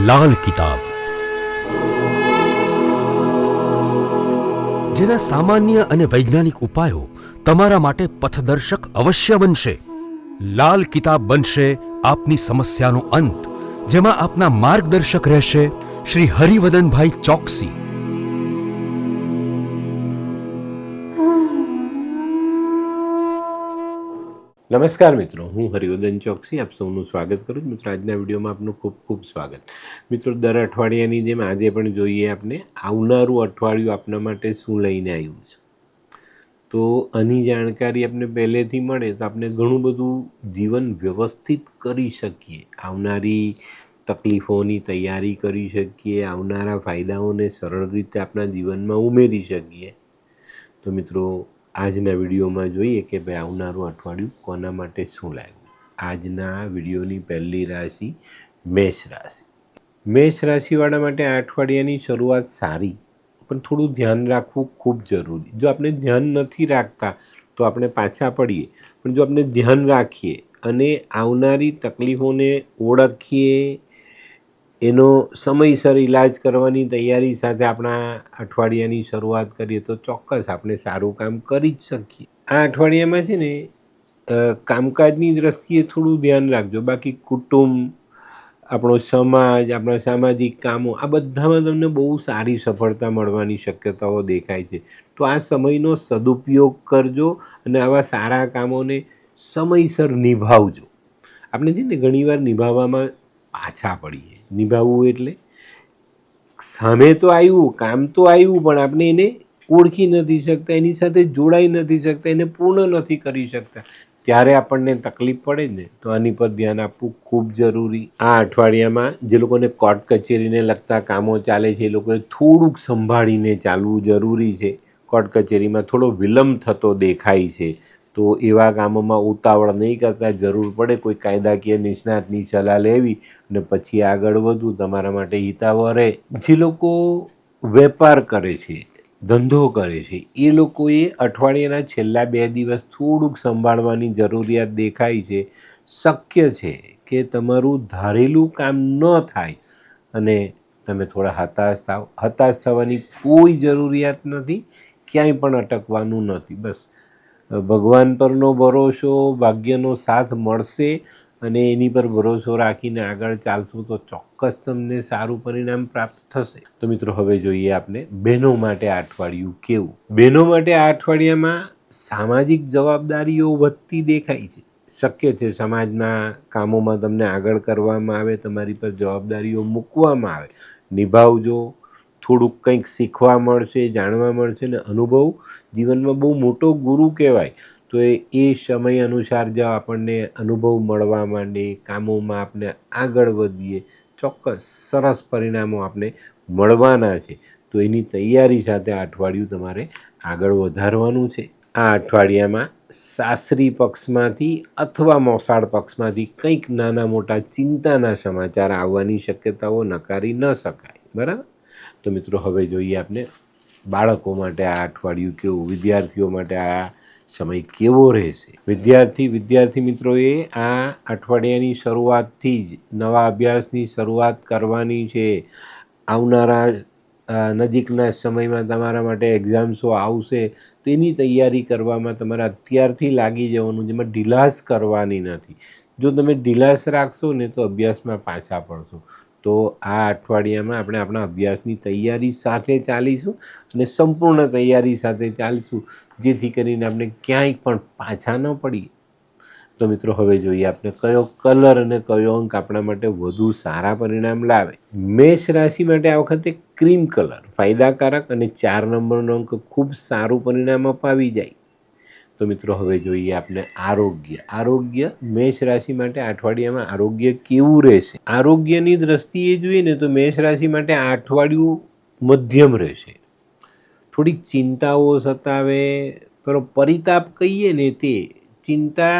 લાલ કિતાબ, જેના સામાન્ય અને વૈજ્ઞાનિક ઉપાયો તમારા માટે પથદર્શક અવશ્ય બનશે. લાલ કિતાબ બનશે આપની સમસ્યાનો અંત, જેમાં આપના માર્ગદર્શક રહેશે શ્રી હરિવદનભાઈ ચોકસી. નમસ્કાર મિત્રો, હું હરિવદન ચોકસી આપ સૌનું સ્વાગત કરું છું. મિત્રો, આજના વિડીયોમાં આપનું ખૂબ ખૂબ સ્વાગત. મિત્રો, દર અઠવાડિયાની જેમ આજે પણ જોઈએ આપણે આવનારું અઠવાડિયું આપના માટે શું લઈને આવ્યું છે. તો આની જાણકારી આપણે પહેલેથી મળે તો આપણે ઘણું બધું જીવન વ્યવસ્થિત કરી શકીએ, આવનારી તકલીફોની તૈયારી કરી શકીએ, આવનારા ફાયદાઓને સરળ રીતે આપણા જીવનમાં ઉમેરી શકીએ. તો મિત્રો, આજના વિડીયોમાં જોઈએ કે ભાઈ આવનારું અઠવાડિયું કોના માટે શું લાગ્યું. આજના વિડીયોની પહેલી રાશિ મેષ રાશિ. મેષ રાશિવાળા માટે આ અઠવાડિયાની શરૂઆત સારી, પણ થોડું ધ્યાન રાખવું ખૂબ જરૂરી. જો આપણે ધ્યાન નથી રાખતા તો આપણે પાછા પડીએ, પણ જો આપણે ધ્યાન રાખીએ અને આવનારી તકલીફોને ઓળખીએ, એનો સમયસર ઈલાજ કરવાની તૈયારી સાથે આપણા અઠવાડિયાની શરૂઆત કરીએ તો ચોક્કસ આપણે સારું કામ કરી જ શકીએ. આ અઠવાડિયામાં છે ને કામકાજની દ્રષ્ટિએ થોડું ધ્યાન રાખજો. બાકી કુટુંબ, આપણો સમાજ, આપણા સામાજિક કામો, આ બધામાં તમને બહુ સારી સફળતા મળવાની શક્યતાઓ દેખાય છે. તો આ સમયનો સદુપયોગ કરજો અને આવા સારા કામોને સમયસર નિભાવજો. આપણે છે ને ઘણીવાર નિભાવવામાં પાછા પડીએ. નિભાવવું એટલે સામે તો આવ્યું, કામ તો આવ્યું, પણ આપણે એને ઓળખી નથી શકતા, એની સાથે જોડાઈ નથી શકતા, એને પૂર્ણ નથી કરી શકતા. ત્યારે આપણને તકલીફ પડે ને, તો આની પર ધ્યાન આપવું ખૂબ જરૂરી. આ અઠવાડિયામાં જે લોકોને કોર્ટ કચેરીને લગતા કામો ચાલે છે એ લોકોએ થોડુંક સંભાળીને ચાલવું જરૂરી છે. કોર્ટ કચેરીમાં થોડો વિલંબ થતો દેખાય છે, તો એવા કામોમાં ઉતાવળ નહીં કરતા, જરૂર પડે કોઈ કાયદાકીય નિષ્ણાતની સલાહ લેવી અને પછી આગળ વધવું તમારા માટે હિતાવહ રહે. જે લોકો વેપાર કરે છે, ધંધો કરે છે, એ લોકોએ અઠવાડિયાના છેલ્લા 2 દિવસ થોડુંક સંભાળવાની જરૂરિયાત દેખાય છે. શક્ય છે કે તમારું ધારેલું કામ ન થાય અને તમે થોડા હતાશ થાવ. હતાશ થવાની કોઈ જરૂરિયાત નથી, ક્યાંય પણ અટકવાનું નથી. બસ ભગવાન પરનો ભરોસો, ભાગ્યનો સાથ મળશે અને એની પર ભરોસો રાખીને આગળ ચાલશું તો ચોક્કસ તમને સારું પરિણામ પ્રાપ્ત થશે. તો મિત્રો, હવે જોઈએ આપણે બહેનો માટે આ અઠવાડિયું કેવું. બહેનો માટે આ અઠવાડિયામાં સામાજિક જવાબદારીઓ વધતી દેખાય છે. શક્ય છે સમાજના કામોમાં તમને આગળ કરવામાં આવે, તમારી પર જવાબદારીઓ મૂકવામાં આવે. નિભાવજો. થોડુંક કંઈક શીખવા મળશે, જાણવા મળશે ને અનુભવ જીવનમાં બહુ મોટો ગુરુ કહેવાય. તો એ સમય અનુસાર જો આપણને અનુભવ મળવા માંડે, કામોમાં આપણે આગળ વધીએ, ચોક્કસ સરસ પરિણામો આપણે મળવાના છે. તો એની તૈયારી સાથે આ અઠવાડિયું તમારે આગળ વધારવાનું છે. આ અઠવાડિયામાં સાસરી પક્ષમાંથી અથવા મોસાળ પક્ષમાંથી કંઈક નાના મોટા ચિંતાના સમાચાર આવવાની શક્યતાઓ નકારી ન શકાય. બરાબર? તો મિત્રો, હવે જોઈએ આપણે બાળકો માટે આ અઠવાડિયું કેવું, વિદ્યાર્થીઓ માટે આ સમય કેવો રહેશે. વિદ્યાર્થી મિત્રોએ આ અઠવાડિયાની શરૂઆતથી જ નવા અભ્યાસની શરૂઆત કરવાની છે. આવનારા નજીકના સમયમાં તમારા માટે એક્ઝામ્સો આવશે, તો એની તૈયારી કરવામાં તમારે અત્યારથી લાગી જવાનું, જેમાં ઢીલાસ કરવાની નથી. જો તમે ઢીલાસ રાખશો ને તો અભ્યાસમાં પાછા પડશો. તો આ અઠવાડિયામાં આપણે આપણા અભ્યાસની તૈયારી સાથે ચાલીશું અને સંપૂર્ણ તૈયારી સાથે ચાલીશું, જેથી કરીને આપણે ક્યાંય પણ પાછા ન પડીએ. તો મિત્રો, હવે જોઈએ આપણે કયો કલર અને કયો અંક આપણા માટે વધુ સારા પરિણામ લાવે. મેષ રાશિ માટે આ વખતે ક્રીમ કલર ફાયદાકારક અને 4 નંબરનો અંક ખૂબ સારું પરિણામ અપાવી જાય. તો મિત્રો, હવે જોઈએ આપણે આરોગ્ય. મેષ રાશિ માટે અઠવાડિયામાં આરોગ્ય કેવું રહેશે. આરોગ્યની દ્રષ્ટિએ જોઈએ ને તો મેષ રાશિ માટે આ અઠવાડિયું મધ્યમ રહેશે. થોડીક ચિંતાઓ સતાવે, pero પરિતાપ કહીએ ને તે ચિંતા,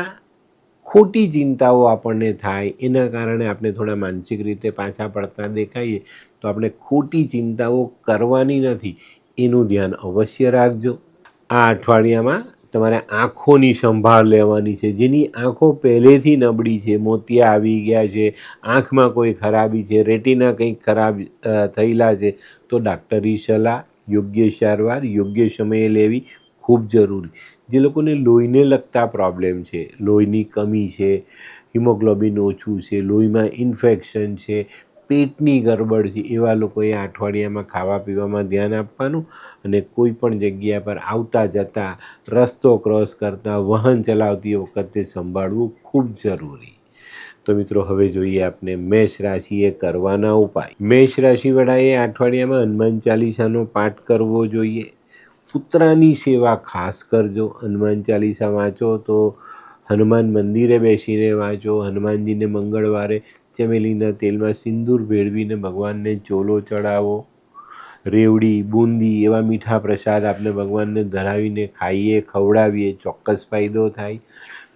ખોટી ચિંતાઓ આપણને થાય, એના કારણે આપણે થોડા માનસિક રીતે પાછા પડતા દેખાઈએ. તો આપણે ખોટી ચિંતાઓ કરવાની નથી, એનું ધ્યાન અવશ્ય રાખજો. આ અઠવાડિયામાં તમારે આંખોની સંભાળ લેવાની છે. જેની આંખો પહેલેથી નબળી છે, મોતિયા આવી ગયા છે, આંખમાં કોઈ ખરાબી છે, રેટિના કંઈક ખરાબ થયેલા છે, તો ડાક્ટરી સલાહ, યોગ્ય સારવાર યોગ્ય સમયે લેવી ખૂબ જરૂરી. જે લોકોને લોહીને લગતા પ્રોબ્લેમ છે, લોહીની કમી છે, હિમોગ્લોબિન ઓછું છે, લોહીમાં ઇન્ફેક્શન છે, પેટની ગરબડ છે, એવા લોકોએ અઠવાડિયામાં ખાવા પીવામાં ધ્યાન આપવાનું અને કોઈ પણ જગ્યા પર આવતા જતાં, રસ્તો ક્રોસ કરતા, વાહન ચલાવતી વખતે સંભાળવું ખૂબ જરૂરી. તો મિત્રો હવે જોઈએ આપણે મેષ રાશિએ કરવાના ઉપાય. મેષ રાશિવાળાએ અઠવાડિયામાં હનુમાન ચાલીસાનો પાઠ કરવો જોઈએ. કૂતરાની સેવા ખાસ કરજો. હનુમાન ચાલીસા વાંચો તો હનુમાન મંદિરે બેસીને વાંચો. હનુમાનજીને મંગળવારે ચમેલીના તેલમાં સિંદૂર ભેળવીને ભગવાનને ચોલો ચડાવો. રેવડી, બુંદી એવા મીઠા પ્રસાદ આપણે ભગવાનને ધરાવીને ખાઈએ, ખવડાવીએ, ચોક્કસ ફાયદો થાય.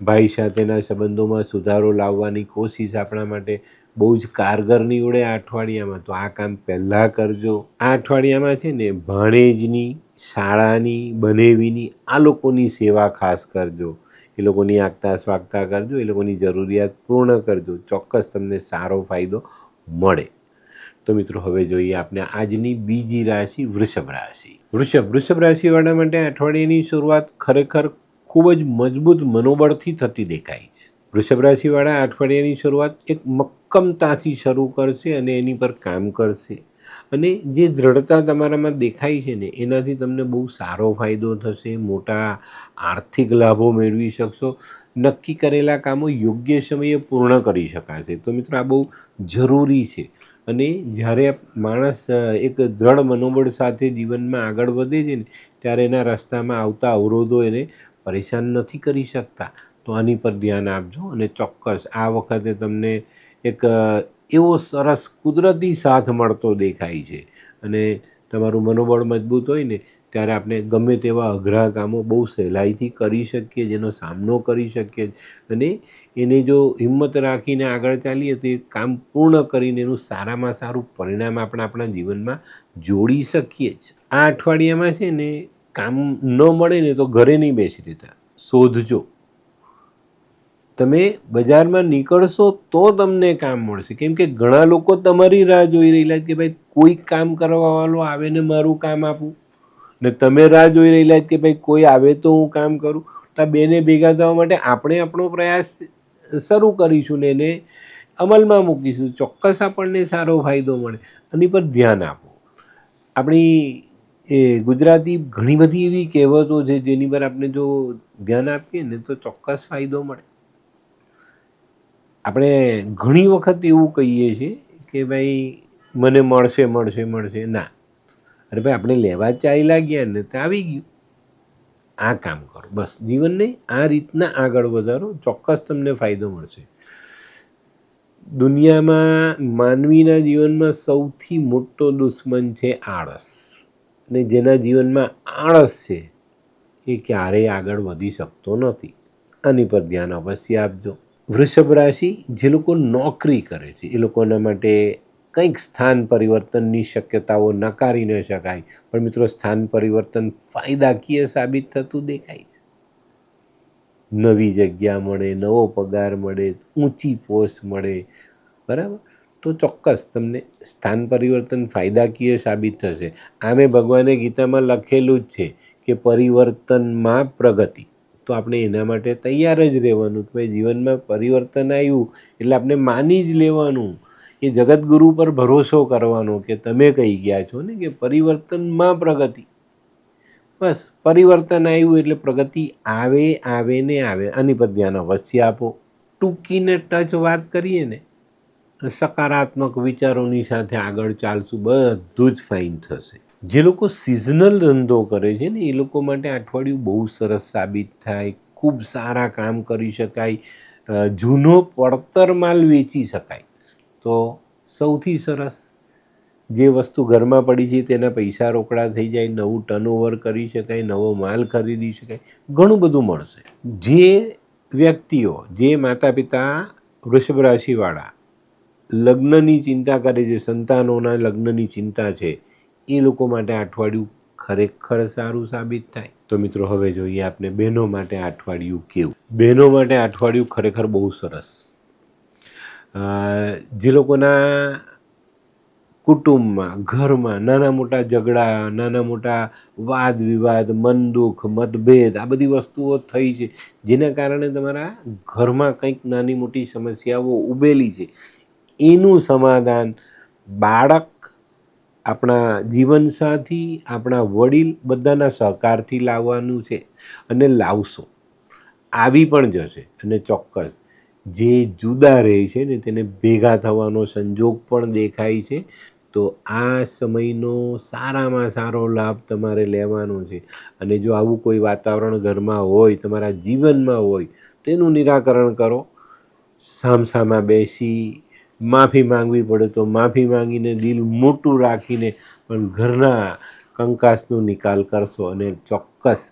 ભાઈ સાથેના સંબંધોમાં સુધારો લાવવાની કોશિશ આપણા માટે બહુ જ કારગર નીવડે આ અઠવાડિયામાં, તો આ કામ પહેલાં કરજો. આ અઠવાડિયામાં છે ને ભાણેજની, શાળાની, બનેવીની આ લોકોની સેવા ખાસ કરજો. એ લોકોની આગતા સ્વાગતા કરજો, એ લોકોની જરૂરિયાત પૂર્ણ કરજો. ચોક્કસ તમને સારો ફાયદો મળે. તો મિત્રો હવે જોઈએ આપણે આજની બીજી રાશિ વૃષભ રાશિ. વૃષભ રાશિવાળા માટે અઠવાડિયાની શરૂઆત ખરેખર ખૂબ જ મજબૂત મનોબળથી થતી દેખાય છે. વૃષભ રાશિવાળા અઠવાડિયાની શરૂઆત એક મક્કમતાથી શરૂ કરશે અને એની પર કામ કરશે. અને જે દૃઢતા તમારામાં દેખાય છે ને, એનાથી તમને બહુ સારો ફાયદો થશે. મોટા આર્થિક લાભો મેળવી શકશો. નક્કી કરેલા કામો યોગ્ય સમયે પૂર્ણ કરી શકાશે. તો મિત્રો આ બહુ જરૂરી છે. અને જ્યારે માણસ એક દૃઢ મનોબળ સાથે જીવનમાં આગળ વધે છે ને, ત્યારે એના રસ્તામાં આવતા અવરોધો એને પરેશાન નથી કરી શકતા. તો આની પર ધ્યાન આપજો અને ચોક્કસ આ વખતે તમને એક એવો સરસ કુદરતી સાથ મળતો દેખાય છે. અને તમારું મનોબળ મજબૂત હોય ને, ત્યારે આપણે ગમે તેવા અઘરા કામો બહુ સહેલાઈથી કરી શકીએ, જેનો સામનો કરી શકીએ. અને એને જો હિંમત રાખીને આગળ ચાલીએ તો એ કામ પૂર્ણ કરીને એનું સારામાં સારું પરિણામ આપણે આપણા જીવનમાં જોડી શકીએ જ. આ અઠવાડિયામાં છે ને કામ ન મળે ને તો ઘરે નહીં બેસી રહેતા, શોધજો. તમે બજારમાં નીકળશો તો તમને કામ મળશે. કેમ કે ઘણા લોકો તમારી રાહ જોઈ રહેલા છે કે ભાઈ કોઈ કામ કરવાવાળો આવે ને મારું કામ આપું, ને તમે રાહ જોઈ રહેલા છે કે ભાઈ કોઈ આવે તો હું કામ કરું. તો આ બેને ભેગા થવા માટે આપણે આપણો પ્રયાસ શરૂ કરીશું ને એને અમલમાં મૂકીશું. ચોક્કસ આપણને સારો ફાયદો મળે. આની પર ધ્યાન આપો. આપણી ગુજરાતી ઘણી બધી એવી કહેવતો છે જેની પર આપણે જો ધ્યાન આપીએ ને તો ચોક્કસ ફાયદો મળે. આપણે ઘણી વખત એવું કહીએ છીએ કે ભાઈ મને મળશે મળશે મળશે. ના, અરે ભાઈ આપણે લેવા ચાલ્યા ગયા ને તો આવી ગયું. આ કામ કરો, બસ. જીવનને આ રીતના આગળ વધારો, ચોક્કસ તમને ફાયદો મળશે. દુનિયામાં માનવીના જીવનમાં સૌથી મોટો દુશ્મન છે આળસ. અને જેના જીવનમાં આળસ છે એ ક્યારેય આગળ વધી શકતો નથી. આની પર ધ્યાન અવશ્ય આપજો. વૃષભ રાશિ જે લોકો નોકરી કરે છે એ લોકોના માટે કંઈક સ્થાન પરિવર્તનની શક્યતાઓ નકારી ન શકાય. પણ મિત્રો સ્થાન પરિવર્તન ફાયદાકીય સાબિત થતું દેખાય છે. નવી જગ્યા મળે, નવો પગાર મળે, ઊંચી પોસ્ટ મળે, બરાબર. તો ચોક્કસ તમને સ્થાન પરિવર્તન ફાયદાકીય સાબિત થશે. આમે ભગવાને ગીતામાં લખેલું જ છે કે પરિવર્તનમાં પ્રગતિ. તો આપણે એના માટે તૈયાર જ રહેવાનું. કે ભાઈ જીવનમાં પરિવર્તન આવ્યું એટલે આપણે માની જ લેવાનું. એ જગતગુરુ પર ભરોસો કરવાનો કે તમે કહી ગયા છો ને કે પરિવર્તનમાં પ્રગતિ. બસ પરિવર્તન આવ્યું એટલે પ્રગતિ આવે ને આવે. આની પર ધ્યાન અવશ્ય આપો. ટૂંકીને ટચ વાત કરીએ ને, સકારાત્મક વિચારોની સાથે આગળ ચાલશું, બધું જ ફાઇન થશે. જે લોકો સિઝનલ ધંધો કરે છે ને એ લોકો માટે અઠવાડિયું બહુ સરસ સાબિત થાય. ખૂબ સારા કામ કરી શકાય, જૂનો પડતર માલ વેચી શકાય. તો સૌથી સરસ, જે વસ્તુ ઘરમાં પડી છે તેના પૈસા રોકડા થઈ જાય, નવું ટર્નઓવર કરી શકાય, નવો માલ ખરીદી શકાય, ઘણું બધું મળશે. જે વ્યક્તિઓ, જે માતા પિતા વૃષભ રાશિવાળા લગ્નની ચિંતા કરે છે, સંતાનોના લગ્નની ચિંતા છે, એ લોકો માટે અઠવાડિયું ખરેખર સારું સાબિત થાય. તો મિત્રો હવે જોઈએ આપણે બહેનો માટે આ અઠવાડિયું કેવું. બહેનો માટે આ અઠવાડિયું ખરેખર બહુ સરસ. જે લોકોના કુટુંબમાં, ઘરમાં નાના મોટા ઝઘડા, નાના મોટા વાદ વિવાદ, મન દુઃખ, મતભેદ આ બધી વસ્તુઓ થઈ છે, જેના કારણે તમારા ઘરમાં કંઈક નાની મોટી સમસ્યાઓ ઊભેલી છે, એનું સમાધાન બાળક, આપણા જીવનસાથી, આપણા વડીલ બધાના સહકારથી લાવવાનું છે અને લાવશો. આવી પણ જશે અને ચોક્કસ જે જુદા રહે છે ને તેને ભેગા થવાનો સંજોગ પણ દેખાય છે. તો આ સમયનો સારામાં સારો લાભ તમારે લેવાનો છે. અને જો આવું કોઈ વાતાવરણ ઘરમાં હોય, તમારા જીવનમાં હોય, તેનું નિરાકરણ કરો. સામસામા બેસી માફી માંગવી પડે તો માફી માંગીને, દિલ મોટું રાખીને પણ ઘરના કંકાસનો નિકાલ કરશો અને ચોક્કસ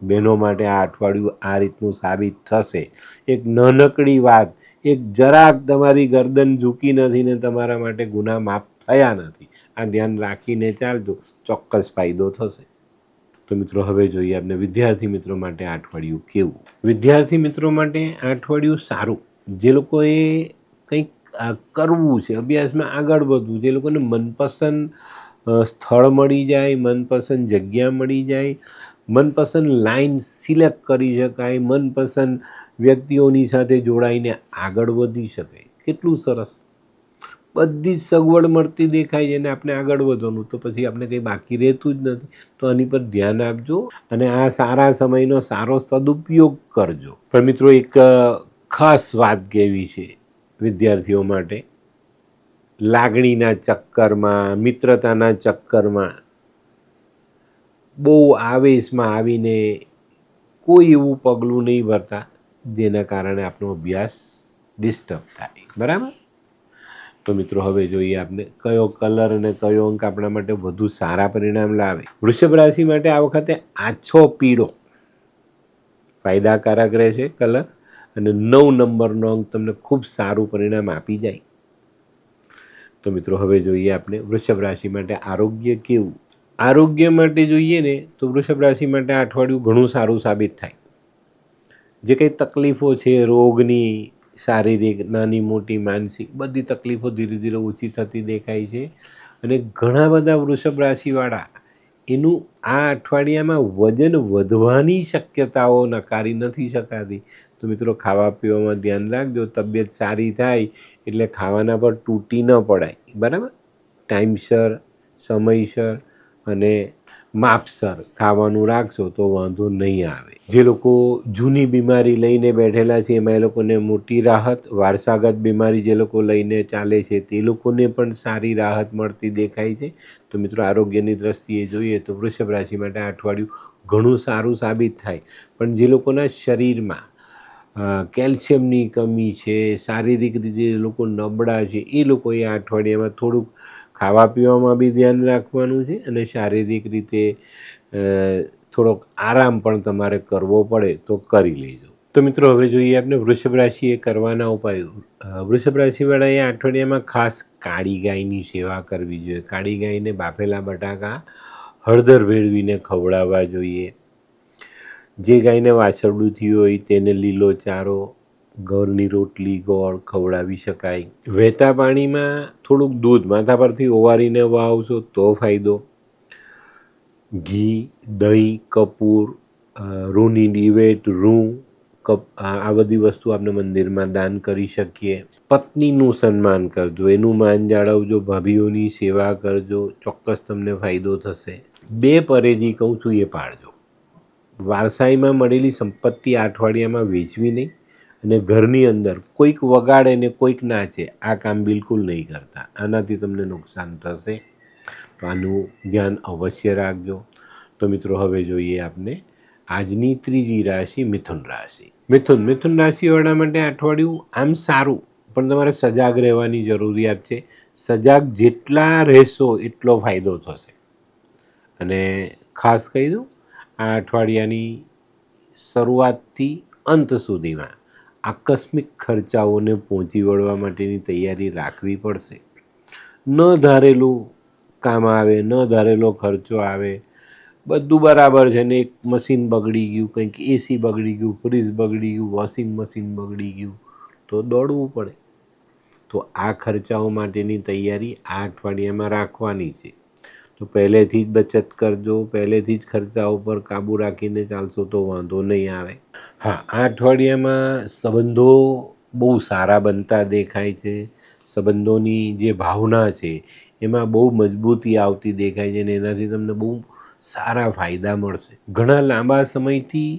બહેનો માટે આ અઠવાડિયું આ રીતનું સાબિત થશે. એક નાનકડી વાત, એક જરાક તમારી ગરદન ઝૂકી નથી ને તમારા માટે ગુના માફ થયા નથી. આ ધ્યાન રાખીને ચાલજો, ચોક્કસ ફાયદો થશે. તો મિત્રો હવે જોઈએ આપણે વિદ્યાર્થી મિત્રો માટે આ અઠવાડિયું કેવું. વિદ્યાર્થી મિત્રો માટે આ અઠવાડિયું સારું. જે લોકોએ કંઈક કરવું છે, અભ્યાસમાં આગળ વધવું, જે લોકોને મનપસંદ સ્થળ મળી જાય, મનપસંદ જગ્યા મળી જાય, મનપસંદ લાઈન સિલેક્ટ કરી શકાય, મનપસંદ વ્યક્તિઓની સાથે જોડાઈને આગળ વધી શકાય. કેટલું સરસ! બધી જ સગવડ મળતી દેખાય છે અને આપણે આગળ વધવાનું, તો પછી આપણે કંઈ બાકી રહેતું જ નથી. તો આની પર ધ્યાન આપજો અને આ સારા સમયનો સારો સદુપયોગ કરજો. પણ મિત્રો એક ખાસ વાત કહેવી છે વિદ્યાર્થીઓ માટે. લાગણીના ચક્કરમાં, મિત્રતાના ચક્કરમાં બહુ આવેશમાં આવીને કોઈ એવું પગલું નહીં ભરતા જેના કારણે આપણો અભ્યાસ ડિસ્ટર્બ થાય. બરાબર? તો મિત્રો હવે જોઈએ આપણે કયો કલર અને કયો અંક આપણા માટે વધુ સારા પરિણામ લાવે. વૃષભ રાશિ માટે આ વખતે આછો પીળો ફાયદાકારક રહેશે કલર, અને 9 નંબરનો અંક તમને ખૂબ સારું પરિણામ આપી જાય. તો મિત્રો હવે જોઈએ આપણે વૃષભ રાશિ માટે આરોગ્ય કેવું. આરોગ્ય માટે જોઈએ ને તો વૃષભ રાશિ માટે આ અઠવાડિયું ઘણું સારું સાબિત થાય. જે કંઈ તકલીફો છે રોગની, શારીરિક, નાની મોટી, માનસિક, બધી તકલીફો ધીરે ધીરે ઓછી થતી દેખાય છે. અને ઘણા બધા વૃષભ રાશિવાળા એનું આ અઠવાડિયામાં વજન વધવાની શક્યતાઓ નકારી નથી શકાતી. તો મિત્રો ખાવા પીવામાં ધ્યાન રાખજો. તબિયત સારી થાય એટલે ખાવાના પર તૂટી ન પડાય. બરાબર? ટાઈમસર, સમયસર અને માપસર ખાવાનું રાખશો તો વાંધો નહીં આવે. જે લોકો જૂની બીમારી લઈને બેઠેલા છે એમાં એ લોકોને મોટી રાહત, વારસાગત બીમારી જે લોકો લઈને ચાલે છે તે લોકોને પણ સારી રાહત મળતી દેખાય છે. તો મિત્રો આરોગ્યની દ્રષ્ટિએ જોઈએ તો વૃષભ રાશિ માટે આ અઠવાડિયું ઘણું સારું સાબિત થાય. પણ જે લોકોના શરીરમાં કેલ્શિયમની કમી છે, શારીરિક રીતે જે લોકો નબળા છે, એ લોકોએ આ અઠવાડિયામાં થોડુંક ખાવા પીવામાં બી ધ્યાન રાખવાનું છે અને શારીરિક રીતે થોડોક આરામ પણ તમારે કરવો પડે તો કરી લેજો. તો મિત્રો હવે જોઈએ આપણે વૃષભ રાશિએ કરવાના ઉપાયો. વૃષભ રાશિવાળાએ આ અઠવાડિયામાં ખાસ કાળી ગાયની સેવા કરવી જોઈએ. કાળી ગાયને બાફેલા બટાકા હળદર ભેળવીને ખવડાવવા જોઈએ. જે ગાયને વાછરડું થયું હોય તેને લીલો ચારો, ઘરની રોટલી, ગોળ ખવડાવી શકાય. વહેતા પાણીમાં થોડુંક દૂધ માથા પરથી ઓવારીને વહાવશો તો ફાયદો. ઘી, દહીં, કપૂર, રૂની દિવેટ, રૂં, આ બધી વસ્તુ આપણે મંદિરમાં દાન કરી શકીએ. પત્નીનું સન્માન કરજો, એનું માન જાળવજો, ભાભીઓની સેવા કરજો, ચોક્કસ તમને ફાયદો થશે. 2 પરેજી કહું છું એ પાળજો. વારસાઈમાં મળેલી સંપત્તિ આ અઠવાડિયામાં વેચવી નહીં અને ઘરની અંદર કોઈક વગાડે ને કોઈક નાચે આ કામ બિલકુલ નહીં કરતા. આનાથી તમને નુકસાન થશે. તો આનું ધ્યાન અવશ્ય રાખજો. તો મિત્રો હવે જોઈએ આપણે આજની ત્રીજી રાશિ મિથુન રાશિ. મિથુન રાશિવાળા માટે અઠવાડિયું આમ સારું, પણ તમારે સજાગ રહેવાની જરૂરિયાત છે. સજાગ જેટલા રહેશો એટલો ફાયદો થશે. અને ખાસ કહી દઉં, આ અઠવાડિયાની શરૂઆતથી અંત સુધીમાં આકસ્મિક ખર્ચાઓને પહોંચી વળવા માટેની તૈયારી રાખવી પડશે. ન ધારેલું કામ આવે, ન ધારેલો ખર્ચો આવે બધું બરાબર છે ને એક મશીન બગડી ગયું, કંઈક એસી બગડી ગયું, ફ્રીજ બગડી ગયું, વોશિંગ મશીન બગડી ગયું, તો દોડવું પડે. તો આ ખર્ચાઓ માટેની તૈયારી આ અઠવાડિયામાં રાખવાની છે. તો પહેલેથી જ બચત કરજો, પહેલેથી જ ખર્ચાઓ પર કાબૂ રાખીને ચાલશો તો વાંધો નહીં આવે. હા, આ અઠવાડિયામાં સંબંધો બહુ સારા બનતા દેખાય છે. સંબંધોની જે ભાવના છે એમાં બહુ મજબૂતી આવતી દેખાય છે અને એનાથી તમને બહુ સારા ફાયદા મળશે. ઘણા લાંબા સમયથી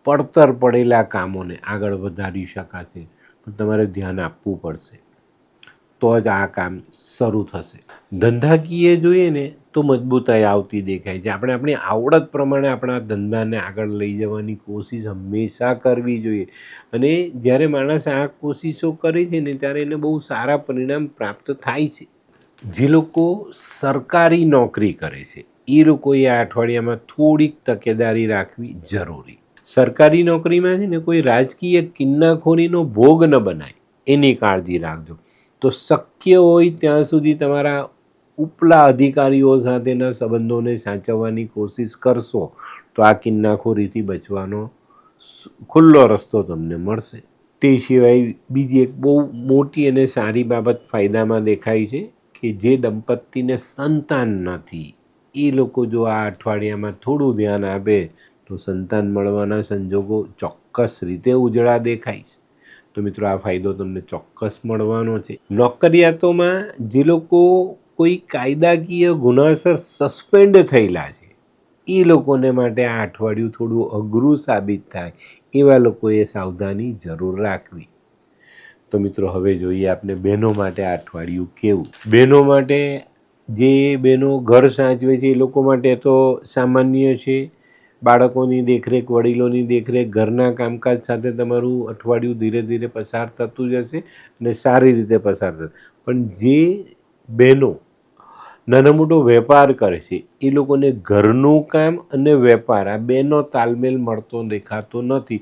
પડતર પડેલા કામોને આગળ વધારી શકાશે, પણ તમારે ધ્યાન આપવું પડશે તો જ આ કામ શરૂ થશે. ધંધાકીય જોઈએ ને તો મજબૂતાઈ આવતી દેખાય છે. આપણે આપણી આવડત પ્રમાણે આપણા ધંધાને આગળ લઈ જવાની કોશિશ હંમેશા કરવી જોઈએ અને જ્યારે માણસ આ કોશિશો કરે છે ને ત્યારે એને બહુ સારા પરિણામ પ્રાપ્ત થાય છે. જે લોકો સરકારી નોકરી કરે છે એ લોકોએ આ અઠવાડિયામાં થોડીક તકેદારી રાખવી જરૂરી. સરકારી નોકરીમાં છે ને કોઈ રાજકીય કિન્નાખોરીનો ભોગ ન બનાય એની કાળજી રાખજો. તો શક્ય હોય ત્યાં સુધી તમારા ઉપલા અધિકારીઓ સાથેના સંબંધોને સાચવવાની કોશિશ કરશો તો આ કિન્નાખોરીથી બચવાનો ખુલ્લો રસ્તો તમને મળશે. તે સિવાય બીજી એક બહુ મોટી અને સારી બાબત ફાયદામાં દેખાય છે કે જે દંપતીને સંતાન નથી એ લોકો જો આ અઠવાડિયામાં થોડું ધ્યાન આપે તો સંતાન મળવાના સંજોગો ચોક્કસ રીતે ઉજળા દેખાય છે. તો મિત્રો આ ફાયદો તમને ચોક્કસ મળવાનો છે. નોકરિયાતોમાં જે લોકો કોઈ કાયદાકીય ગુનાસર સસ્પેન્ડ થયેલા છે એ લોકોને માટે આ અઠવાડિયું થોડું અઘરું સાબિત થાય એવા લોકોએ સાવધાની જરૂર રાખવી. તો મિત્રો હવે જોઈએ આપણે બહેનો માટે આ અઠવાડિયું કેવું. બહેનો માટે જે બહેનો ઘર સાચવે છે એ લોકો માટે તો સામાન્ય છે. બાળકોની દેખરેખ, વડીલોની દેખરેખ, ઘરના કામકાજ સાથે તમારું અઠવાડિયું ધીરે ધીરે પસાર થતું જશે અને સારી રીતે પસાર થશે. પણ જે બહેનો નાનો મોટો વેપાર કરે છે એ લોકોને ઘરનું કામ અને વેપાર આ બેનો તાલમેલ મળતો દેખાતો નથી.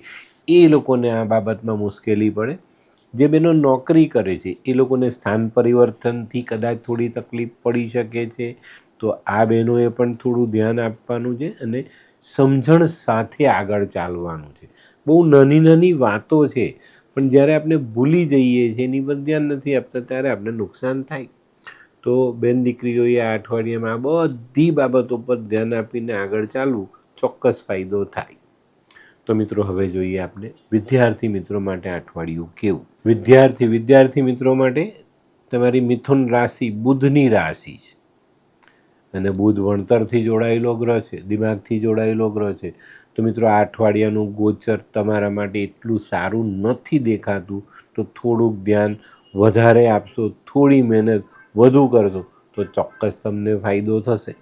એ લોકોને આ બાબતમાં મુશ્કેલી પડે. જે બહેનો નોકરી કરે છે એ લોકોને સ્થાન પરિવર્તનથી કદાચ થોડી તકલીફ પડી શકે છે. તો આ બહેનોએ પણ થોડું ધ્યાન આપવાનું છે અને સમજણ સાથે આગળ ચાલવાનું છે. બહુ નાની નાની વાતો છે પણ જ્યારે આપણે ભૂલી જઈએ છીએ, એની પર ધ્યાન નથી આપતા ત્યારે આપણે નુકસાન થાય. તો બેન દીકરીઓએ આ અઠવાડિયામાં આ બધી બાબતો પર ધ્યાન આપીને આગળ ચાલવું, ચોક્કસ ફાયદો થાય. તો મિત્રો હવે જોઈએ આપણે વિદ્યાર્થી મિત્રો માટે આ અઠવાડિયું કેવું. વિદ્યાર્થી મિત્રો માટે તમારી મિથુન રાશિ બુધની રાશિ છે અને બુધ ભણતરથી જોડાયેલો ગ્રહ છે, દિમાગથી જોડાયેલો ગ્રહ છે. તો મિત્રો આ અઠવાડિયાનું ગોચર તમારા માટે એટલું સારું નથી દેખાતું. તો થોડુંક ધ્યાન વધારે આપશો, થોડી મહેનત વધુ કરશો તો ચોક્કસ તમને ફાયદો થશે.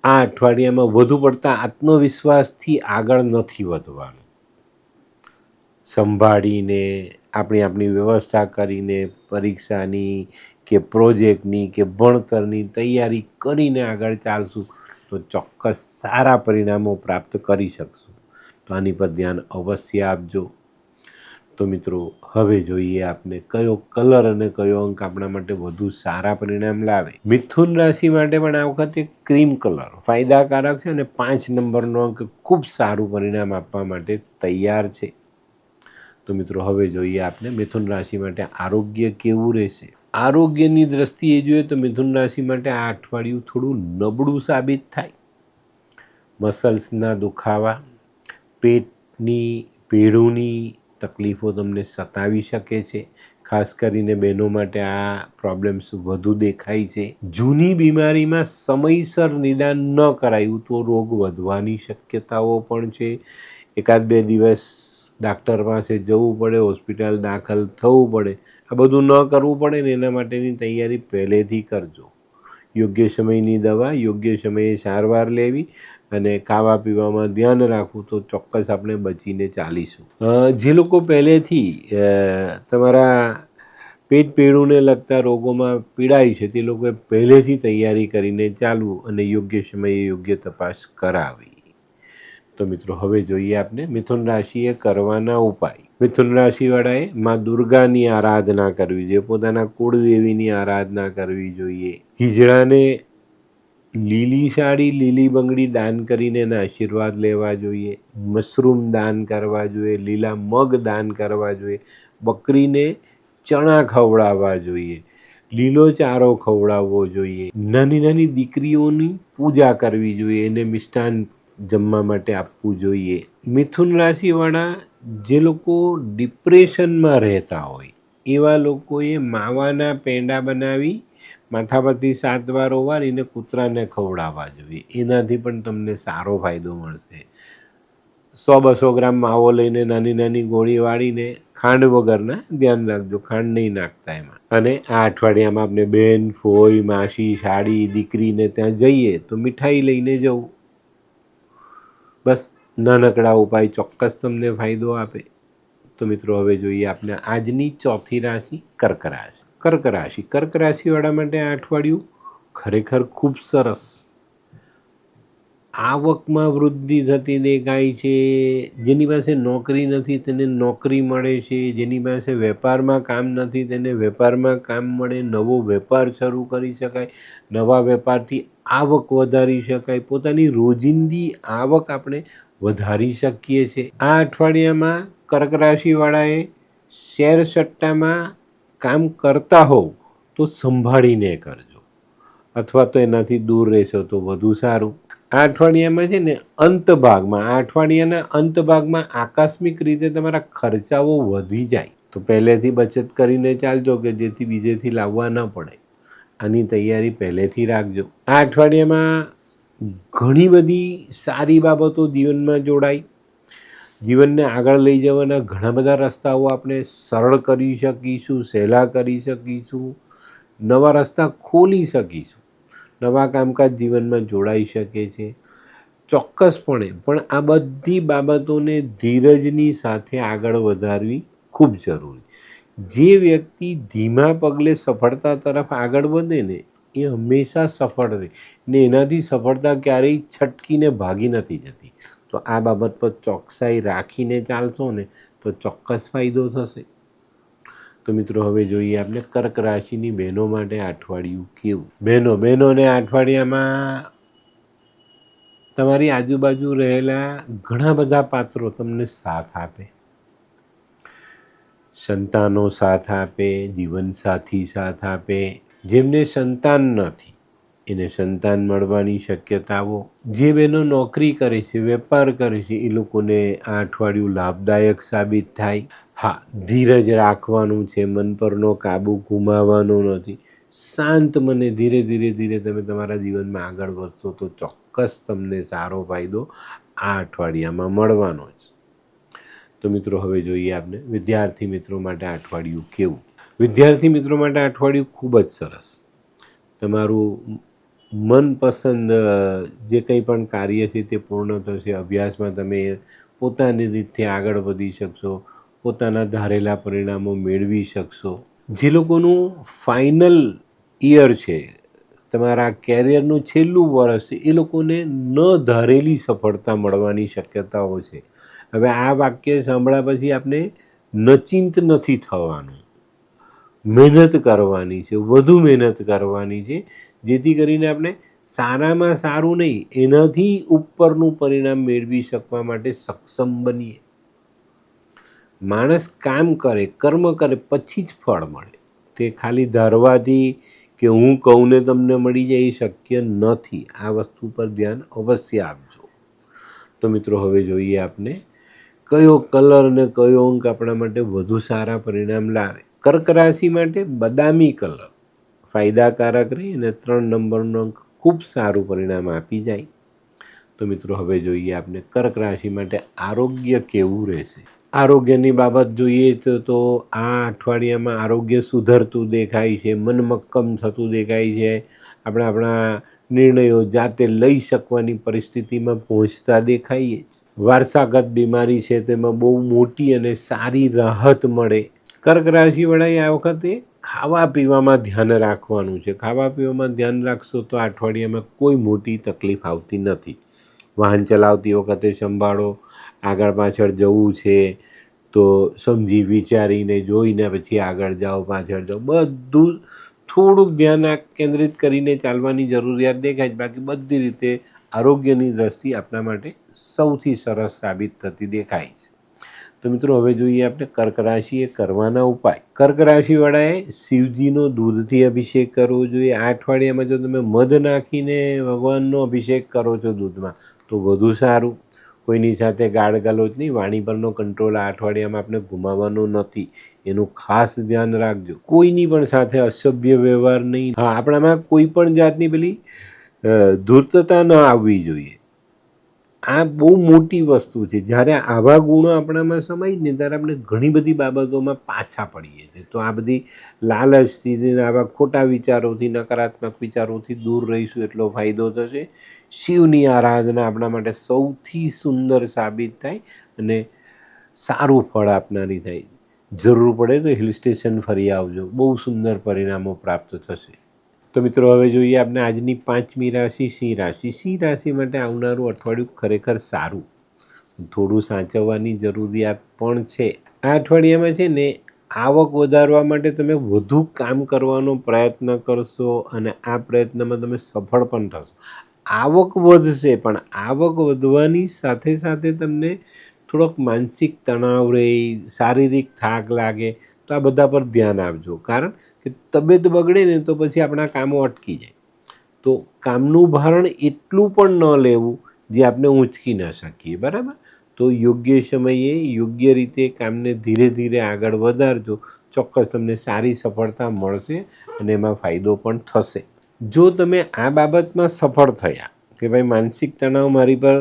આ અઠવાડિયામાં વધુ પડતા આત્મવિશ્વાસથી આગળ નથી વધવાનું. સંભાળીને આપણી વ્યવસ્થા કરીને પરીક્ષાની કે પ્રોજેક્ટની કે ભણતરની તૈયારી કરીને આગળ ચાલશું તો ચોક્કસ સારા પરિણામો પ્રાપ્ત કરી શકશું. તો આની પર ધ્યાન અવશ્ય આપજો. તો મિત્રો હવે જોઈએ આપણે કયો કલર અને કયો અંક આપણા માટે વધુ સારા પરિણામ લાવે. મિથુન રાશિ માટે પણ આ વખતે ક્રીમ કલર ફાયદાકારક છે અને 5 નંબરનો અંક ખૂબ સારું પરિણામ આપવા માટે તૈયાર છે. તો મિત્રો હવે જોઈએ આપણે મિથુન રાશિ માટે આરોગ્ય કેવું રહેશે. આરોગ્યની દ્રષ્ટિએ જોઈએ તો મિથુન રાશિ માટે આ અઠવાડિયું થોડું નબળું સાબિત થાય. મસલ્સના દુખાવા, પેટની પીળુની તકલીફો તમને સતાવી શકે છે. ખાસ કરીને બહેનો માટે આ પ્રોબ્લેમ્સ વધુ દેખાય છે. જૂની બીમારીમાં સમયસર નિદાન ન કરાયું તો રોગ વધવાની શક્યતાઓ પણ છે. 1-2 દિવસ ડાક્ટર પાસે જવું પડે, હોસ્પિટલ દાખલ થવું પડે. આ બધું ન કરવું પડે ને એના માટેની તૈયારી પહેલેથી કરજો. યોગ્ય સમયની દવા, યોગ્ય સમયે સારવાર લેવી અને ખાવા પીવામાં ધ્યાન રાખવું તો ચોક્કસ આપણે બચીને ચાલીશું. જે લોકો પહેલેથી તમારા પેટ પીળુંને લગતા રોગોમાં પીડાય છે તે લોકોએ પહેલેથી તૈયારી કરીને ચાલવું અને યોગ્ય સમયે યોગ્ય તપાસ કરાવી. તો મિત્રો હવે જોઈએ આપણે મિથુન રાશિએ કરવાના ઉપાય. મિથુન રાશિવાળાએ માં દુર્ગાની આરાધના કરવી જોઈએ, પોતાના કુળદેવીની આરાધના કરવી જોઈએ. હિજડાને લીલી સાડી લીલી બંગડી દાન કરીને એના આશીર્વાદ લેવા જોઈએ. મશરૂમ દાન કરવા જોઈએ, લીલા મગ દાન કરવા જોઈએ, બકરીને ચણા ખવડાવવા જોઈએ, લીલો ચારો ખવડાવવો જોઈએ, નાની નાની દીકરીઓની પૂજા કરવી જોઈએ, એને મિષ્ટાન જમવા માટે આપવું જોઈએ. મિથુન રાશિવાળા જે લોકો ડિપ્રેશનમાં રહેતા હોય એવા લોકોએ માવાના પેંડા બનાવી માથા પરથી 7 વાર ઓવાળીને કૂતરાને ખવડાવવા જોઈએ. એનાથી પણ તમને સારો ફાયદો મળશે. 100-200 ગ્રામ માવો લઈને નાની નાની ગોળી વાળીને, ખાંડ વગરના, ધ્યાન રાખજો ખાંડ નહીં નાખતા એમાં. અને આ અઠવાડિયામાં આપણે બેન, ફોઈ, માસી, સાડી, દીકરીને ત્યાં જઈએ તો મીઠાઈ લઈને જવું. બસ નાનકડા ઉપાય ચોક્કસ તમને ફાયદો આપે. તો મિત્રો હવે જોઈએ આપણે આજની ચોથી રાશિ કર્ક રાશિ. કર્ક રાશિવાળા માટે આ અઠવાડિયું ખરેખર ખૂબ સરસ. આવકમાં વૃદ્ધિ થતી દેખાય છે. જેની પાસે નોકરી નથી તેને નોકરી મળે છે. જેની પાસે વેપારમાં કામ નથી તેને વેપારમાં કામ મળે. નવો વેપાર શરૂ કરી શકાય. નવા વેપારથી આવક વધારી શકાય. પોતાની રોજિંદી આવક આપણે વધારી શકીએ છીએ. આ અઠવાડિયામાં કર્ક રાશિવાળાએ શેર સટ્ટામાં કામ કરતા હોવ તો સંભાળીને કરજો, અથવા તો એનાથી દૂર રહેશો તો વધુ સારું. આ અઠવાડિયામાં છે ને અઠવાડિયાના અંત ભાગમાં આકસ્મિક રીતે તમારા ખર્ચાઓ વધી જાય તો પહેલેથી બચત કરીને ચાલજો કે જેથી બીજેથી લાવવા ન પડે. આની તૈયારી પહેલેથી રાખજો. આ અઠવાડિયામાં ઘણી બધી સારી બાબતો જીવનમાં જોડાય. જીવનને આગળ લઈ જવાના ઘણા બધા રસ્તાઓ આપણે સરળ કરી શકીશું, સહેલા કરી શકીશું, નવા રસ્તા ખોલી શકીશું. નવા કામકાજ જીવનમાં જોડાઈ શકે છે ચોક્કસપણે. પણ આ બધી બાબતોને ધીરજની સાથે આગળ વધારવી ખૂબ જરૂરી. જે વ્યક્તિ ધીમા પગલે સફળતા તરફ આગળ વધે ને એ હંમેશા સફળ રહે ને એનાથી સફળતા ક્યારેય છટકીને ભાગી નથી જતી. તો આ બાબત પર ચોકસાઈ રાખીને ચાલશો ને તો ચોક્કસ ફાયદો થશે. તો મિત્રો હવે જોઈએ આપણે કર્ક રાશિની બહેનો માટે આ અઠવાડિયું કેવું. બહેનોને આ અઠવાડિયામાં તમારી આજુબાજુ રહેલા ઘણા બધા પાત્રો તમને સાથ આપે. સંતાનો સાથ આપે, જીવનસાથી સાથ આપે. જેમને સંતાન નથી એને સંતાન મળવાની શક્યતાઓ. જે બહેનો નોકરી કરે છે, વેપાર કરે છે એ લોકોને આ અઠવાડિયું લાભદાયક સાબિત થાય. હા, ધીરજ રાખવાનું છે, મન પરનો કાબુ ગુમાવવાનો નથી. શાંત મને ધીરે ધીરે તમે તમારા જીવનમાં આગળ વધશો તો ચોક્કસ તમને સારો ફાયદો આ અઠવાડિયામાં મળવાનો છે. તો મિત્રો હવે જોઈએ આપણે વિદ્યાર્થી મિત્રો માટે આ અઠવાડિયું કેવું. વિદ્યાર્થી મિત્રો માટે આ અઠવાડિયું ખૂબ જ સરસ. તમારું મનપસંદ જે કંઈ પણ કાર્ય છે તે પૂર્ણ થશે. અભ્યાસમાં તમે પોતાની રીતે આગળ વધી શકશો, પોતાના ધારેલા પરિણામો મેળવી શકશો. જે લોકોનું ફાઇનલ યર છે, તમારા કેરિયરનું છેલ્લું વર્ષ છે, એ લોકોને ન ધારેલી સફળતા મળવાની શક્યતાઓ છે. હવે આ વાક્ય સાંભળ્યા પછી આપણે નચિંત નથી થવાનું. મહેનત કરવાની છે, વધુ મહેનત કરવાની છે, જેથી કરીને આપણે સારામાં સારું નહીં એનાથી ઉપરનું પરિણામ મેળવી શકવા માટે સક્ષમ બનીએ. માણસ કામ કરે, કર્મ કરે પછી જ ફળ મળે. તે ખાલી ધારવાથી કે હું કહું ને તમને મળી જાય એ શક્ય નથી. આ વસ્તુ પર ધ્યાન અવશ્ય આપજો. તો મિત્રો હવે જોઈએ આપણે કયો કલર ને કયો અંક આપણા માટે વધુ સારા પરિણામ લાવે. કર્ક રાશિ માટે બદામી કલર ફાયદાકારક રહી અને 3 નંબરનો અંક ખૂબ સારું પરિણામ આપી જાય. તો મિત્રો હવે જોઈએ આપણે કર્ક રાશિ માટે આરોગ્ય કેવું રહેશે. આરોગ્યની બાબત જોઈએ તો આ અઠવાડિયામાં આરોગ્ય સુધરતું દેખાય છે, મનમક્કમ થતું દેખાય છે. આપણે આપણા નિર્ણયો જાતે લઈ શકવાની પરિસ્થિતિમાં પહોંચતા દેખાઈએ જ. વારસાગત બીમારી છે તેમાં બહુ મોટી અને સારી રાહત મળે. કર્ક રાશિવાળાએ આ વખતે ખાવા પીવામાં ધ્યાન રાખવાનું છે. ખાવા પીવામાં ધ્યાન રાખશો તો આ અઠવાડિયામાં કોઈ મોટી તકલીફ આવતી નથી. વાહન ચલાવતી વખતે સંભાળો. આગળ પાછળ જવું છે તો સમજી વિચારીને જોઈને પછી આગળ જાઓ, પાછળ જાઓ. બધું થોડુંક ધ્યાન કેન્દ્રિત કરીને ચાલવાની જરૂરિયાત દેખાય છે. બાકી બધી રીતે આરોગ્યની દ્રષ્ટિ આપણા માટે સૌથી સરસ સાબિત થતી દેખાય છે. તો મિત્રો હવે જોઈએ આપણે કર્ક રાશિએ કરવાના ઉપાય. કર્ક રાશિવાળાએ શિવજીનો દૂધથી અભિષેક કરવો જોઈએ. આ અઠવાડિયામાં જો તમે મધ નાખીને ભગવાનનો અભિષેક કરો છો દૂધમાં તો વધુ સારું. કોઈની સાથે ગાળ ગલોચ નહીં, વાણી પરનો કંટ્રોલ આ અઠવાડિયામાં આપણે ગુમાવવાનો નથી, એનું ખાસ ધ્યાન રાખજો. કોઈની પણ સાથે અસભ્ય વ્યવહાર નહીં. હા, આપણામાં કોઈ પણ જાતની પેલી ધૂર્તતા ન આવવી જોઈએ. આ બહુ મોટી વસ્તુ છે. જ્યારે આવા ગુણો આપણામાં સમાય ને ત્યારે આપણે ઘણી બધી બાબતોમાં પાછા પડીએ છીએ. તો આ બધી લાલચથી, આવા ખોટા વિચારોથી, નકારાત્મક વિચારોથી દૂર રહીશું એટલો ફાયદો થશે. શિવની આરાધના આપણા માટે સૌથી સુંદર સાબિત થાય અને સારું ફળ આપનારી થાય. જરૂર પડે તો હિલ સ્ટેશન ફરી આવજો, બહુ સુંદર પરિણામો પ્રાપ્ત થશે. તો મિત્રો હવે જોઈએ આપણે આજની પાંચમી રાશિ સિંહ રાશિ. સિંહ રાશિ માટે આવનારું અઠવાડિયું ખરેખર સારું. થોડું સાચવવાની જરૂરિયાત પણ છે. આ અઠવાડિયામાં છે ને આવક વધારવા માટે તમે વધુ કામ કરવાનો પ્રયત્ન કરશો અને આ પ્રયત્નમાં તમે સફળ પણ થશો. આવક વધશે, પણ આવક વધવાની સાથે સાથે તમને થોડોક માનસિક તણાવ રહે, શારીરિક થાક લાગે, તો આ બધા પર ધ્યાન આપજો. કારણ કે તબિયત બગડે ને તો પછી આપણા કામો અટકી જાય. તો કામનું ભારણ એટલું પણ ન લેવું જે આપણે ઊંચકી ન શકીએ, બરાબર? તો યોગ્ય સમયે યોગ્ય રીતે કામને ધીરે ધીરે આગળ વધારજો. ચોક્કસ તમને સારી સફળતા મળશે અને એમાં ફાયદો પણ થશે. જો તમે આ બાબતમાં સફળ થયા કે ભાઈ માનસિક તણાવ મારી પર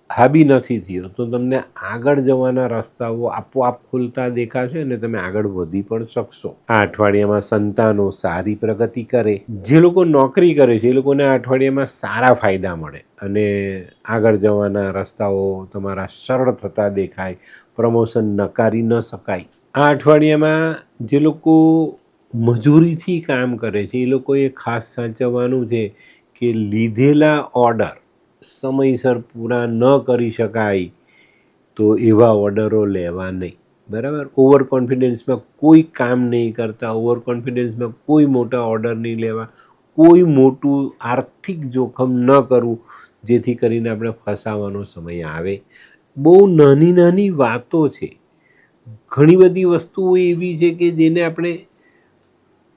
હાવી નથી થયો, તો તમને આગળ જવાના રસ્તાઓ આપોઆપ ખુલતા દેખાશે અને તમે આગળ વધી પણ શકશો. આ અઠવાડિયામાં સંતાનો સારી પ્રગતિ કરે. જે લોકો નોકરી કરે છે એ લોકોને આ અઠવાડિયામાં સારા ફાયદા મળે અને આગળ જવાના રસ્તાઓ તમારા સરળ થતા દેખાય. પ્રમોશન નકારી ન શકાય. આ અઠવાડિયામાં જે લોકો મજૂરીથી કામ કરે છે એ લોકોએ ખાસ સાચવવાનું છે કે લીધેલા ઓર્ડર સમયસર પૂરા ન કરી શકાય તો એવા ઓર્ડરો લેવા નહીં, બરાબર? ઓવર કોન્ફિડન્સમાં કોઈ કામ નહીં કરતા, ઓવર કોન્ફિડન્સમાં કોઈ મોટા ઓર્ડર નહીં લેવા, કોઈ મોટું આર્થિક જોખમ ન કરવું જેથી કરીને આપણે ફસાવાનો સમય આવે. બહુ નાની નાની વાતો છે. ઘણી બધી વસ્તુઓ એવી છે કે જેને આપણે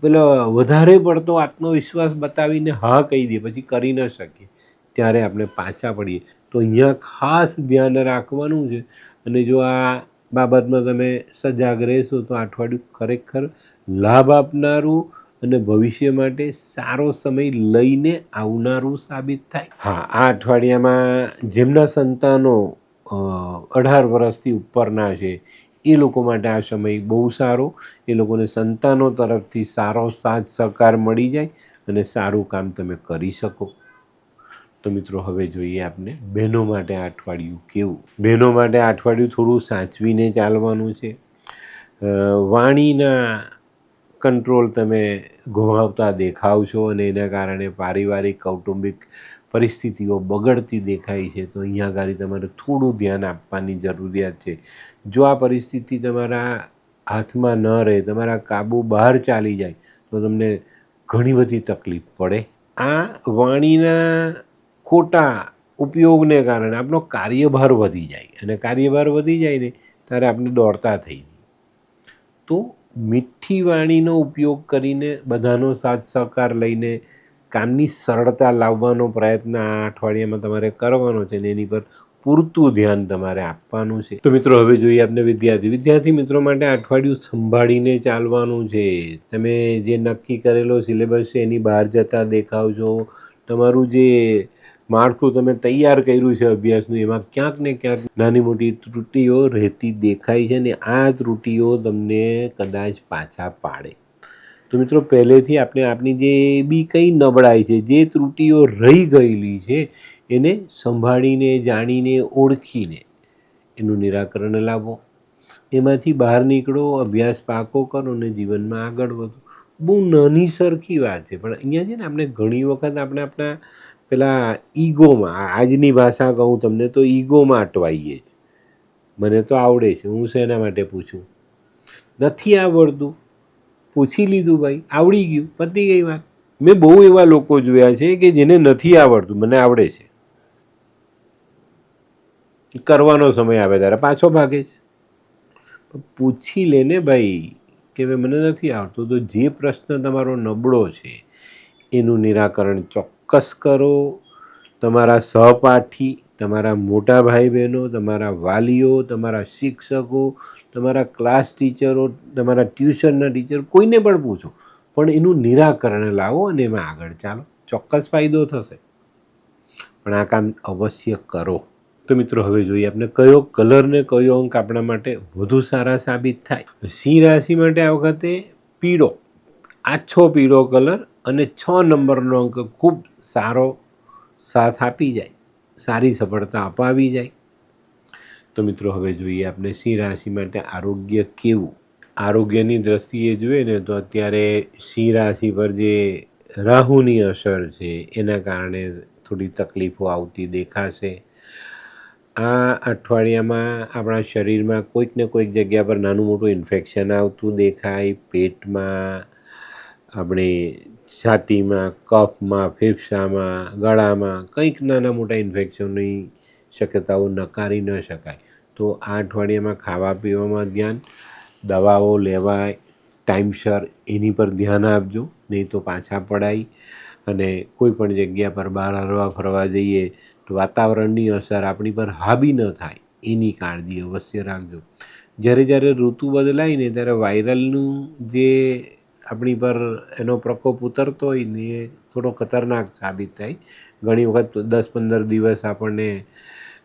પેલો વધારે પડતો આત્મવિશ્વાસ બતાવીને હા કહી દઈએ, પછી કરી ન શકીએ, ત્યારે આપણે પાછા પડીએ. તો અહીંયા ખાસ ધ્યાન રાખવાનું છે. અને જો આ બાબતમાં તમે સજાગ રહેશો તો આ અઠવાડિયું ખરેખર લાભ આપનારું અને ભવિષ્ય માટે સારો સમય લઈને આવનારું સાબિત થાય. હા, આ અઠવાડિયામાં જેમના સંતાનો 18 વર્ષથી ઉપરના છે એ લોકો માટે આ સમય બહુ સારો. એ લોકોને સંતાનો તરફથી સારો સાથ સહકાર મળી જાય અને સારું કામ તમે કરી શકો. તો મિત્રો હવે જોઈએ આપણે બહેનો માટે આ અઠવાડિયું કેવું. બહેનો માટે આ અઠવાડિયું થોડું સાચવીને ચાલવાનું છે. વાણીના કંટ્રોલ તમે ગુમાવતા દેખાવ છો અને એના કારણે પારિવારિક કૌટુંબિક પરિસ્થિતિઓ બગડતી દેખાય છે. તો અહીંયા આગળ તમારે થોડું ધ્યાન આપવાની જરૂરિયાત છે. જો આ પરિસ્થિતિ તમારા હાથમાં ન રહે, તમારા કાબુ બહાર ચાલી જાય તો તમને ઘણી બધી તકલીફ પડે. આ વાણીના ખોટા ઉપયોગને કારણે આપણો કાર્યભાર વધી જાય અને કાર્યભાર વધી જાય ને ત્યારે આપણે દોડતા થઈ જઈએ. તો મીઠી વાણીનો ઉપયોગ કરીને બધાનો સાથ સહકાર લઈને કામની સરળતા લાવવાનો પ્રયત્ન આ અઠવાડિયામાં તમારે કરવાનો છે અને એની પર પૂરતું ધ્યાન તમારે આપવાનું છે. તો મિત્રો હવે જોઈએ આપણે વિદ્યાર્થી મિત્રો માટે આ અઠવાડિયું સંભાળીને ચાલવાનું છે. તમે જે નક્કી કરેલો સિલેબસ છે એની બહાર જતા દેખાવ છો. તમારું જે માળખું તમે તૈયાર કર્યું છે અભ્યાસનું, એમાં ક્યાંક ને ક્યાંક નાની મોટી ત્રુટિઓ રહેતી દેખાય છે ને આ ત્રુટિઓ તમને કદાચ પાછા પાડે. તો મિત્રો પહેલેથી આપણે આપણી જે બી કંઈ નબળાઈ છે, જે ત્રુટિઓ રહી ગયેલી છે એને સંભાળીને, જાણીને, ઓળખીને એનું નિરાકરણ લાવો. એમાંથી બહાર નીકળો, અભ્યાસ પાકો કરો અને જીવનમાં આગળ વધો. બહુ નાની સરખી વાત છે, પણ અહીંયા છે ને આપણે ઘણી વખત આપણે આપણા પેલા ઈગોમાં, આજની ભાષા કહું તમને તો ઈગોમાં અટવાઈએ છે. મને તો આવડે છે, હું શેના માટે પૂછું? નથી આવડતું પૂછી લીધું ભાઈ, આવડી ગયું, પતી ગઈ વાત. મેં બહુ એવા લોકો જોયા છે કે જેને નથી આવડતું, મને આવડે છે, કરવાનો સમય આવે ત્યારે પાછો ભાગે છે. પૂછી લેને ભાઈ કે ભાઈ મને નથી આવડતું, તો જે પ્રશ્ન તમારો નબળો છે એનું નિરાકરણ ચોક્કસ કરો. તમારા સહપાઠી, તમારા મોટા ભાઈ બહેનો, તમારા વાલીઓ, તમારા શિક્ષકો, તમારા ક્લાસ ટીચરો, તમારા ટ્યુશનના ટીચર, કોઈને પણ પૂછો, પણ એનું નિરાકરણ લાવો અને એમાં આગળ ચાલો, ચોક્કસ ફાયદો થશે. પણ આ કામ અવશ્ય કરો. તો મિત્રો હવે જોઈએ આપણે કયો કલર ને કયો અંક આપણા માટે વધુ સારા સાબિત થાય. સિંહ રાશિ માટે આ વખતે પીળો, આછો પીળો કલર અને 6 નંબરનો અંક ખૂબ સારો સાથ આપી જાય, સારી સફળતા અપાવી જાય. તો મિત્રો હવે જોઈએ આપણે સિંહ રાશિ માટે આરોગ્ય કેવું. આરોગ્યની દ્રષ્ટિએ જોઈએ ને તો અત્યારે સિંહ રાશિ પર જે રાહુની અસર છે એના કારણે થોડી તકલીફો આવતી દેખાશે. આ અઠવાડિયામાં આપણા શરીરમાં કોઈક ને કોઈક જગ્યા પર નાનું મોટું ઇન્ફેક્શન આવતું દેખાય. પેટમાં, આપણે છાતીમાં, કફમાં, ફેફસામાં, ગળામાં કંઈક નાના મોટા ઇન્ફેક્શનની શક્યતાઓ નકારી ન શકાય. તો આ અઠવાડિયામાં ખાવા પીવામાં ધ્યાન, દવાઓ લેવાય ટાઈમસર એની પર ધ્યાન આપજો, નહીં તો પાછા પડાય. અને કોઈ પણ જગ્યા પર બહાર હરવા ફરવા જઈએ તો વાતાવરણની અસર આપણી પર હાવી ન થાય એની કાળજી અવશ્ય રાખજો. જ્યારે ઋતુ બદલાય ને ત્યારે વાયરલનું જે આપણી પર એનો પ્રકોપ ઉતરતો હોય ને એ થોડો ખતરનાક સાબિત થાય. ઘણી વખત 10-15 દિવસ આપણને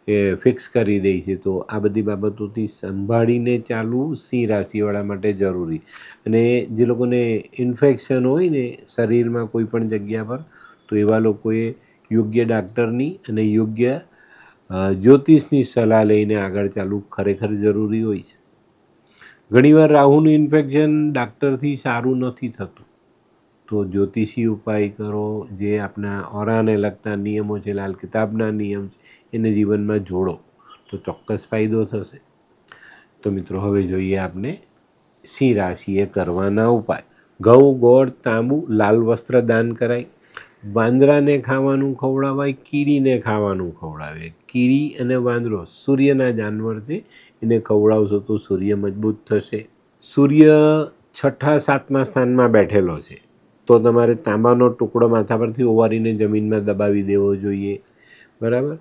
એ ફિક્સ કરી દે છે. તો આ બધી બાબતોથી સંભાળીને ચાલવું સિંહ રાશિવાળા માટે જરૂરી. અને જે લોકોને ઇન્ફેક્શન હોય ને શરીરમાં કોઈ પણ જગ્યા પર, તો એવા લોકોએ યોગ્ય ડાક્ટરની અને યોગ્ય જ્યોતિષની સલાહ લઈને આગળ ચાલવું ખરેખર જરૂરી હોય છે. ઘણીવાર રાહુનું ઇન્ફેક્શન ડાક્ટરથી સારું નથી થતું, તો જ્યોતિષી ઉપાય કરો, જે આપણા ઓરાને લગતા નિયમો છે, લાલ કિતાબના નિયમ છે, એને જીવનમાં જોડો તો ચોક્કસ ફાયદો થશે. તો મિત્રો હવે જોઈએ આપણે સિંહ રાશિએ કરવાના ઉપાય. ઘઉં, ગોળ, તાંબુ, લાલ વસ્ત્ર દાન કરાય. વાંદરાને ખાવાનું ખવડાવાય, કીડીને ખાવાનું ખવડાવે. કીડી અને વાંદરો સૂર્યના જાનવર છે, એને ખવડાવશો તો સૂર્ય મજબૂત થશે. સૂર્ય 6-7મા સ્થાનમાં બેઠેલો છે, તો તમારે તાંબાનો ટુકડો માથા પરથી ઓવારીને જમીનમાં દબાવી દેવો જોઈએ. બરાબર.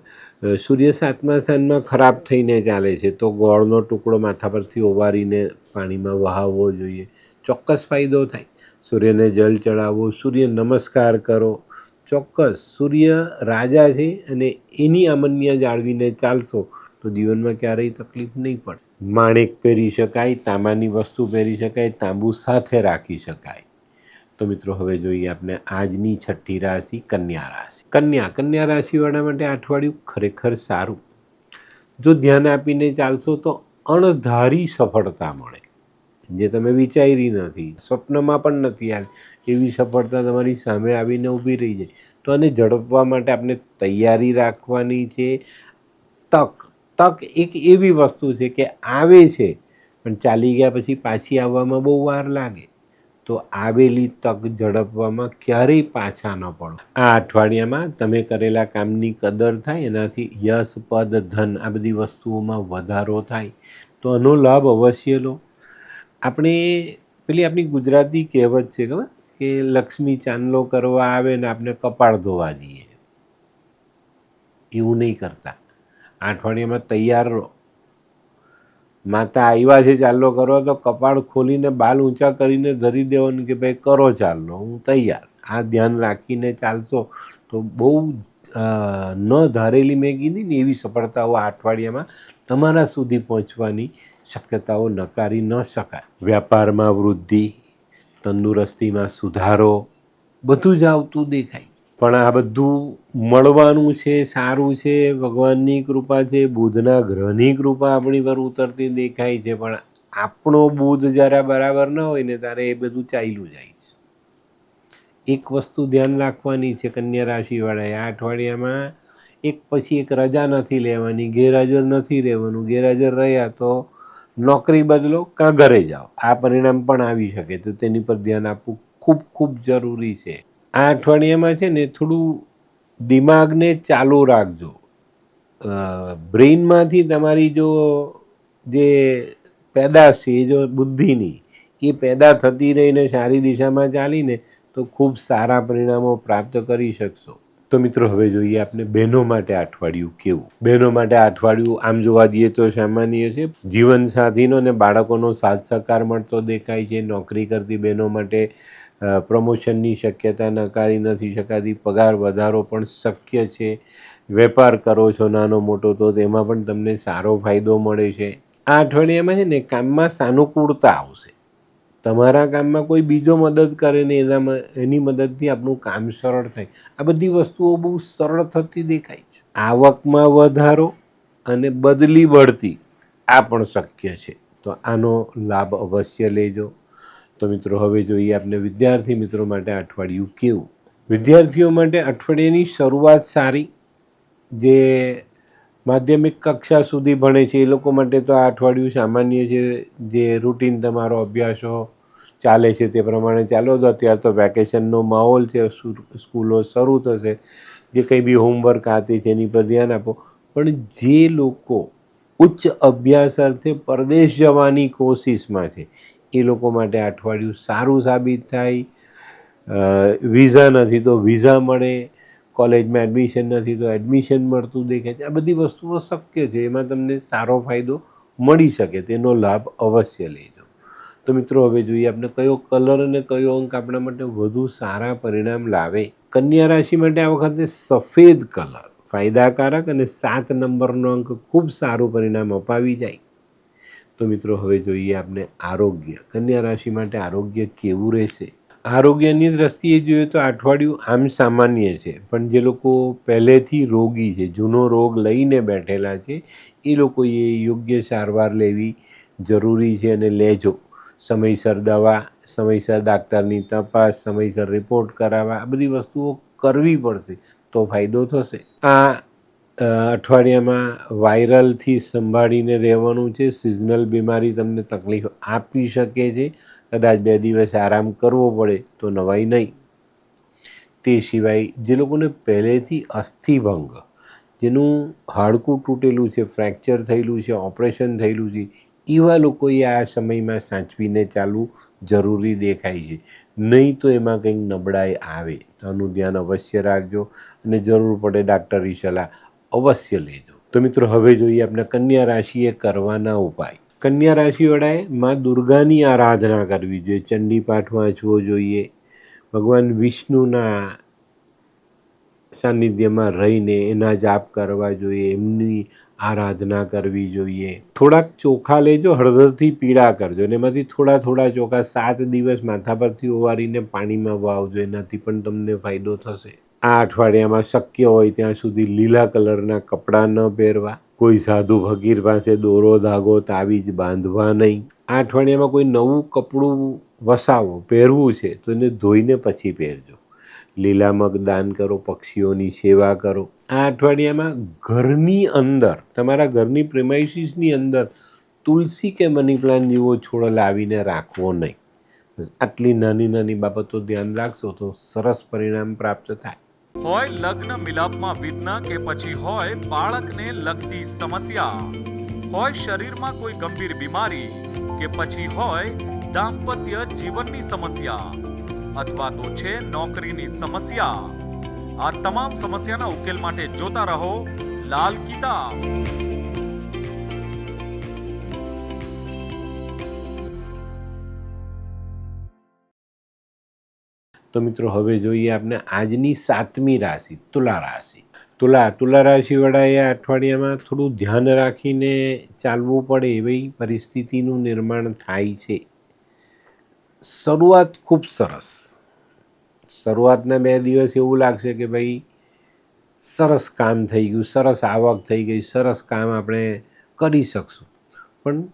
સૂર્ય 7મા સ્થાનમાં ખરાબ થઈને ચાલે છે, તો ગોળનો ટુકડો માથા પરથી ઓવારીને પાણીમાં વહાવવો જોઈએ, ચોક્કસ ફાયદો થાય. સૂર્યને જલ ચડાવો, સૂર્ય નમસ્કાર કરો, ચોક્કસ. સૂર્ય રાજા છે અને એની અમન્ય જાળવીને ચાલશો તો જીવનમાં ક્યારેય તકલીફ નહીં પડે. માણેક પહેરી શકાય, તાંબાની વસ્તુ પહેરી શકાય, તાંબુ સાથે રાખી શકાય. તો મિત્રો હવે જોઈએ આપણે આજની છઠ્ઠી રાશિ કન્યા રાશિ. કન્યા રાશિવાળા માટે અઠવાડિયું ખરેખર સારું. જો ધ્યાન આપીને ચાલશો તો અણધારી સફળતા મળે, જે તમે વિચારી નથી, સ્વપ્નમાં પણ નથી આવી એવી સફળતા તમારી સામે આવીને ઊભી રહી જાય. તો આને ઝડપવા માટે આપણે તૈયારી રાખવાની છે. તક એક એવી વસ્તુ છે કે આવે છે પણ ચાલી ગયા પછી પાછી આવવામાં બહુ વાર લાગે. તો આવેલી તક ઝડપવામાં ક્યારેય પાછા ન પડો. આ અઠવાડિયામાં તમે કરેલા કામની કદર થાય, એનાથી યશ, પદ, ધન આ બધી વસ્તુઓમાં વધારો થાય, તો આનો લાભ અવશ્ય લો. આપણી ગુજરાતી કહેવત છે ખબર, કે લક્ષ્મી ચાંદલો કરવા આવે ને આપણે કપાળ ધોવા દઈએ. એવું નહીં કરતા. આ અઠવાડિયામાં તૈયાર રહો. માતા આવ્યા છે ચાલો કરો તો કપાળ ખોલીને બાલ ઊંચા કરીને ધરી દેવાનું કે ભાઈ કરો ચાલો, હું તૈયાર. આ ધ્યાન રાખીને ચાલશો તો બહુ ન ધારેલી મેં કીધી ને એવી સફળતાઓ આ અઠવાડિયામાં તમારા સુધી પહોંચવાની શક્યતાઓ નકારી ન શકાય. વ્યાપારમાં વૃદ્ધિ, તંદુરસ્તીમાં સુધારો, બધું જ આવતું દેખાય. પણ આ બધું મળવાનું છે, સારું છે, ભગવાનની કૃપા છે, બુધના ગ્રહની કૃપા આપણી પર ઉતરતી દેખાય છે. પણ આપણો બુધ જ્યારે બરાબર ન હોય ને ત્યારે એ બધું ચાલ્યું જાય છે. એક વસ્તુ ધ્યાન રાખવાની છે કન્યા રાશિવાળાએ, આ અઠવાડિયામાં એક પછી એક રજા નથી લેવાની, ગેરહાજર નથી રહેવાનું. ગેરહાજર રહ્યા તો નોકરી બદલો કાં ઘરે જાઓ, આ પરિણામ પણ આવી શકે, તો તેની પર ધ્યાન આપવું ખૂબ ખૂબ જરૂરી છે. આ અઠવાડિયામાં છે ને થોડું દિમાગને ચાલુ રાખજો. બ્રેઇનમાંથી તમારી જો જે પેદાશ છે એ જો બુદ્ધિની એ પેદા થતી રહીને સારી દિશામાં ચાલીને તો ખૂબ સારા પરિણામો પ્રાપ્ત કરી શકશો. તો મિત્રો હવે જોઈએ આપણે બહેનો માટે આ અઠવાડિયું કેવું. બહેનો માટે આ અઠવાડિયું આમ જોવા જઈએ તો સામાન્ય છે. જીવનસાથીનો અને બાળકોનો સાથ સહકાર મળતો દેખાય છે. નોકરી કરતી બહેનો માટે પ્રમોશનની શક્યતા નકારી નથી શકાતી. પગાર વધારો પણ શક્ય છે. વેપાર કરો છો નાનો મોટો તો તેમાં પણ તમને સારો ફાયદો મળે છે. આ અઠવાડિયામાં છે ને કામમાં સાનુકૂળતા આવશે. તમારા કામમાં કોઈ બીજો મદદ કરે ને એની મદદથી આપણું કામ સરળ થાય. આ બધી વસ્તુઓ બહુ સરળ થતી દેખાય છે. આવકમાં વધારો અને બદલી બઢતી આ પણ શક્ય છે, તો આનો લાભ અવશ્ય લેજો. તો મિત્રો હવે જોઈએ આપણે વિદ્યાર્થી મિત્રો માટે આ અઠવાડિયું કેવું. વિદ્યાર્થીઓ માટે અઠવાડિયાની શરૂઆત સારી. જે માધ્યમિક કક્ષા સુધી ભણે છે એ લોકો માટે તો આ અઠવાડિયું સામાન્ય છે. જે રૂટીન તમારો અભ્યાસો ચાલે છે તે પ્રમાણે ચાલો. તો અત્યારે તો વેકેશનનો માહોલ છે, સ્કૂલો શરૂ થશે. જે કંઈ બી હોમવર્ક આતે છે એની પર ધ્યાન આપો. પણ જે લોકો ઉચ્ચ અભ્યાસ અર્થે પરદેશ જવાની કોશિશમાં છે એ લોકો માટે આ અઠવાડિયું સારું સાબિત થાય. વિઝા નથી તો વિઝા મળે, કોલેજમાં એડમિશન નથી તો એડમિશન મળતું દેખાય છે. આ બધી વસ્તુઓ શક્ય છે, એમાં તમને સારો ફાયદો મળી શકે, તેનો લાભ અવશ્ય લેજો. તો મિત્રો હવે જોઈએ આપણે કયો કલર અને કયો અંક આપણા માટે વધુ સારા પરિણામ લાવે. કન્યા રાશિ માટે આ વખતે સફેદ કલર ફાયદાકારક અને 7 નંબરનો અંક ખૂબ સારું પરિણામ અપાવી જાય. તો મિત્રો હવે જોઈએ આપણે આરોગ્ય. કન્યા રાશિ માટે આરોગ્ય કેવું રહેશે. આરોગ્યની દ્રષ્ટિએ જોઈએ તો અઠવાડિયું આમ સામાન્ય છે, પણ જે લોકો પહેલેથી રોગી છે, જૂનો રોગ લઈને બેઠેલા છે, એ લોકોએ યોગ્ય સારવાર લેવી જરૂરી છે અને લેજો. સમયસર દવા, સમયસર ડાક્ટરની તપાસ, સમયસર રિપોર્ટ કરાવવા, આ બધી વસ્તુઓ કરવી પડશે તો ફાયદો થશે. આ અઠવાડિયામાં વાયરલથી સંભાળીને રહેવાનું છે. સિઝનલ બીમારી તમને તકલીફ આપી શકે છે. કદાચ 2 દિવસ આરામ કરવો પડે તો નવાઈ નહીં. તે સિવાય જે લોકોને પહેલેથી અસ્થિભંગ, જેનું હાડકું તૂટેલું છે, ફ્રેક્ચર થયેલું છે, ઓપરેશન થયેલું છે, એવા લોકોએ આ સમયમાં સાચવીને ચાલવું જરૂરી દેખાય છે. નહીં તો એમાં કંઈક નબળાઈ આવે તો આનું ધ્યાન અવશ્ય રાખજો અને જરૂર પડે ડાક્ટરની સલાહ અવશ્ય લેજો. તો મિત્રો હવે જોઈએ આપણે કન્યા રાશિએ કરવાના ઉપાય. કન્યા રાશિવાળાએ માં દુર્ગાની આરાધના કરવી જોઈએ. ચંડી પાઠ વાંચવો જોઈએ. ભગવાન વિષ્ણુના સાનિધ્યમાં રહીને એના જાપ કરવા જોઈએ. એમની આરાધના કરવી જોઈએ. થોડાક ચોખા લેજો, હળદરથી પીળા કરજો અને એમાંથી થોડા થોડા ચોખા 7 દિવસ માથા પરથી ઓવારીને પાણીમાં વાવજો. એનાથી પણ તમને ફાયદો થશે. આ અઠવાડિયામાં શક્ય હોય ત્યાં સુધી લીલા કલરના કપડાં ન પહેરવા. કોઈ સાધુ ફકીર પાસે દોરો, ધાગો, તાવીજ બાંધવા નહીં. આ અઠવાડિયામાં કોઈ નવું કપડું વસાવો, પહેરવું છે તો એને ધોઈને પછી પહેરજો. લીલા મગ દાન કરો, પક્ષીઓની સેવા કરો. આ અઠવાડિયામાં ઘરની અંદર, તમારા ઘરની પ્રેમાઇસીસની અંદર તુલસી કે મની પ્લાન્ટ જેવો છોડ લાવીને રાખવો નહીં. આટલી નાની નાની બાબતો ધ્યાન રાખશો તો સરસ પરિણામ પ્રાપ્ત થાય. હોય લગ્ન મિલાપમાં વિઘ્ન કે પછી હોય બાળકને લગતી સમસ્યા, હોય શરીરમાં કોઈ ગંભીર બીમારી કે પછી હોય દાંપત્ય જીવનની સમસ્યા અથવા તો છે નોકરીની સમસ્યા, આ તમામ સમસ્યાના ઉકેલ માટે જોતા રહો લાલ કિતાબ. તો મિત્રો હવે જોઈએ આપણે આજની 7મી રાશિ તુલા રાશિ. તુલા રાશિવાળાએ આ અઠવાડિયામાં થોડું ધ્યાન રાખીને ચાલવું પડે એવી પરિસ્થિતિનું નિર્માણ થાય છે. શરૂઆત ખૂબ સરસ. શરૂઆતના 2 દિવસ એવું લાગશે કે ભાઈ સરસ કામ થઈ ગયું, સરસ આવક થઈ ગઈ, સરસ કામ આપણે કરી શકશું. પણ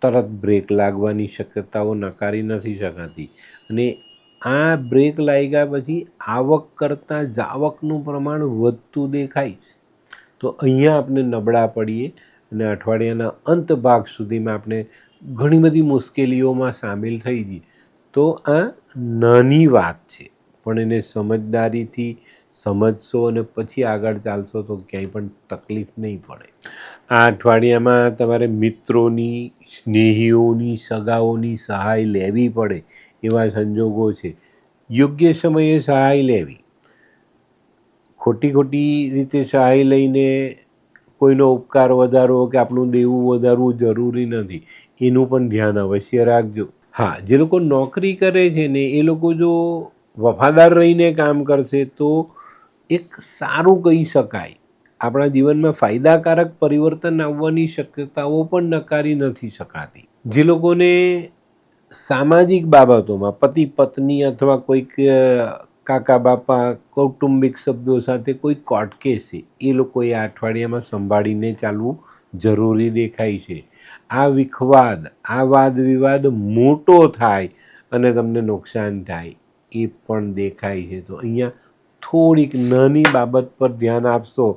તરત બ્રેક લાગવાની શક્યતાઓ નકારી નથી શકાતી અને આ બ્રેક લાગ્યા પછી આવક કરતાં જાવકનું પ્રમાણ વધતું દેખાય છે. તો અહીંયા આપણે નબળા પડીએ અને અઠવાડિયાના અંત ભાગ સુધીમાં આપણે ઘણી બધી મુશ્કેલીઓમાં સામેલ થઈ જઈએ તો આ નાની વાત છે, પણ એને સમજદારીથી સમજશો અને પછી આગળ ચાલશો તો ક્યાંય પણ તકલીફ નહીં પડે. આ અઠવાડિયામાં તમારે મિત્રોની, સ્નેહીઓની, સગાઓની સહાય લેવી પડે એવા સંજોગો છે. યોગ્ય સમયે સહાય લેવી. ખોટી રીતે સહાય લઈને કોઈનો ઉપકાર વધારવો કે આપણું દેવું વધારવું જરૂરી નથી, એનું પણ ધ્યાન અવશ્ય રાખજો. હા, જે લોકો નોકરી કરે છે ને એ લોકો જો વફાદાર રહીને કામ કરશે તો એક સારું કહી શકાય, આપણા જીવનમાં ફાયદાકારક પરિવર્તન આવવાની શક્યતાઓ પણ નકારી નથી શકાતી. જે લોકોને સામાજિક બાબતોમાં પતિ પત્ની અથવા કોઈક કાકા બાપા કૌટુંબિક સભ્યો સાથે કોઈ કોર્ટ કેસ છે એ લોકોએ આ અઠવાડિયામાં સંભાળીને ચાલવું જરૂરી દેખાય છે. આ વિખવાદ, આ વાદ વિવાદ મોટો થાય અને તમને નુકસાન થાય એ પણ દેખાય છે. તો અહીંયા થોડીક નાની બાબત પર ધ્યાન આપશો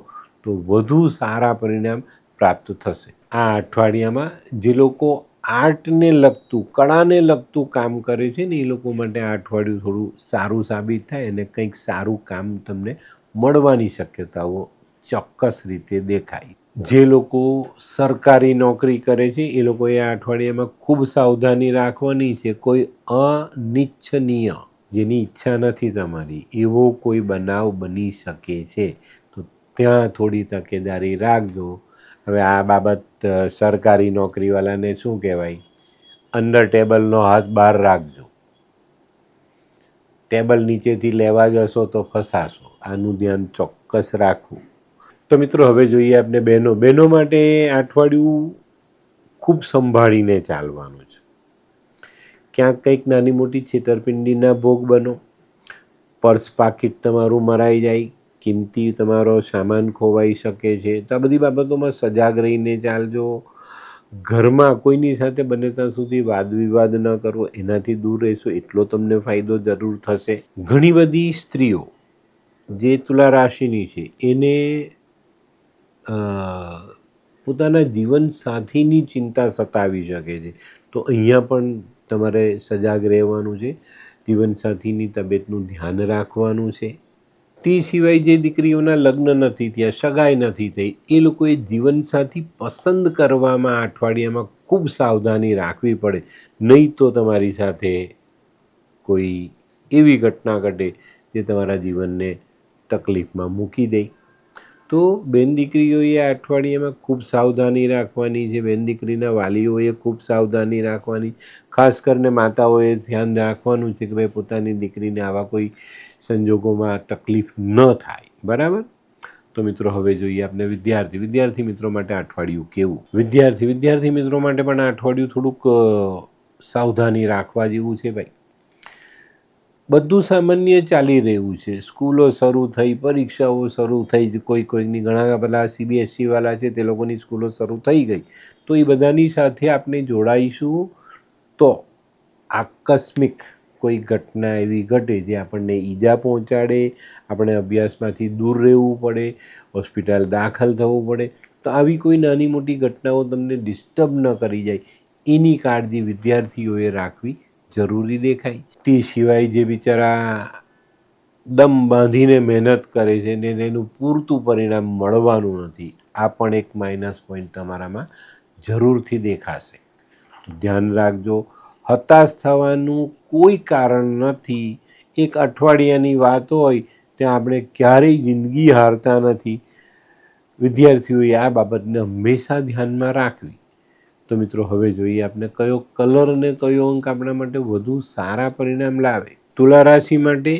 તો વધુ સારા પરિણામ પ્રાપ્ત થશે. આ અઠવાડિયામાં જે લોકો આર્ટને લગતું, કળાને લગતું કામ કરે છે ને એ લોકો માટે આ અઠવાડિયું થોડું સારું સાબિત થાય અને કંઈક સારું કામ તમને મળવાની શક્યતાઓ ચોક્કસ રીતે દેખાય. જે લોકો સરકારી નોકરી કરે છે એ લોકોએ આ અઠવાડિયામાં ખૂબ સાવધાની રાખવાની છે. કોઈ અનિચ્છનીય, જેની ઈચ્છા નથી તમારી, એવો કોઈ બનાવ બની શકે છે તો ત્યાં થોડી તકેદારી રાખજો. હવે આ બાબત સરકારી નોકરીવાળાને શું કહેવાય, અંડર ટેબલનો હાથ બહાર રાખજો. ટેબલ નીચેથી લેવા જશો તો ફસાશો, આનું ધ્યાન ચોક્કસ રાખવું. તો મિત્રો હવે જોઈએ આપણે બહેનો માટે અઠવાડિયું ખૂબ સંભાળીને ચાલવાનું છે. ક્યાંક કંઈક નાની મોટી છેતરપિંડીના ભોગ બનો, પર્સ પાકીટ તમારું મરાઈ જાય, કિંમતી તમારો સામાન ખોવાઈ શકે છે. તો આ બધી બાબતોમાં સજાગ રહીને ચાલજો. ઘરમાં કોઈની સાથે બને ત્યાં સુધી વાદ વિવાદ ન કરવો, એનાથી દૂર રહેશો એટલો તમને ફાયદો જરૂર થશે. ઘણી બધી સ્ત્રીઓ જે તુલા રાશિની છે એને પોતાના જીવન સાથીની ચિંતા સતાવી શકે છે. તો અહીંયા પણ તમારે સજાગ રહેવાનું છે. જીવનસાથીની તબિયતનું ધ્યાન રાખવાનું છે. તે સિવાય જે દીકરીઓના લગ્ન નથી થયા, સગાઈ નથી થઈ, એ લોકોએ જીવનસાથી પસંદ કરવામાં અઠવાડિયામાં ખૂબ સાવધાની રાખવી પડે, નહીં તો તમારી સાથે કોઈ એવી ઘટના ઘટે જે તમારા જીવનને તકલીફમાં મૂકી દે. તો બેન દીકરીઓએ આ અઠવાડિયામાં ખૂબ સાવધાની રાખવાની છે. બેન દીકરીના વાલીઓએ ખૂબ સાવધાની રાખવાની, ખાસ કરીને માતાઓએ ધ્યાન રાખવાનું છે કે ભાઈ પોતાની દીકરીને આવા કોઈ સંજોગોમાં તકલીફ ન થાય. બરાબર? તો મિત્રો હવે જોઈએ આપણે વિદ્યાર્થી મિત્રો માટે અઠવાડિયું કેવું. વિદ્યાર્થી મિત્રો માટે પણ આ અઠવાડિયું થોડુંક સાવધાની રાખવા જેવું છે ભાઈ. બધું સામાન્ય ચાલી રહ્યું છે. સ્કૂલો શરૂ થઈ, પરીક્ષાઓ શરૂ થઈ, કોઈની ઘણા બધા CBSE વાળા છે તે લોકોની સ્કૂલો શરૂ થઈ ગઈ. તો એ બધાની સાથે આપણે જોડાઈશું તો આકસ્મિક કોઈ ઘટના એવી ઘટે જે આપણને ઈજા પહોંચાડે, આપણે અભ્યાસમાંથી દૂર રહેવું પડે, હોસ્પિટલ દાખલ થવું પડે, તો આવી કોઈ નાની મોટી ઘટનાઓ તમને ડિસ્ટર્બ ન કરી જાય એની કાળજી વિદ્યાર્થીઓએ રાખવી જરૂરી દેખાય. તે સિવાય જે બિચારા દમ બાંધીને મહેનત કરે છે ને એનું પૂરતું પરિણામ મળવાનું નથી, આ પણ એક માઇનસ પોઈન્ટ તમારામાં જરૂરથી દેખાશે. ધ્યાન રાખજો. હતાશ થવાનું કોઈ કારણ નથી. એક અઠવાડિયાની વાત હોય ત્યાં આપણે ક્યારેય જિંદગી હારતા નથી. વિદ્યાર્થીઓએ આ બાબતને હંમેશા ધ્યાનમાં રાખવી. તો મિત્રો હવે જોઈએ આપણે કયો કલર અને કયો અંક આપણા માટે વધુ સારા પરિણામ લાવે. તુલા રાશિ માટે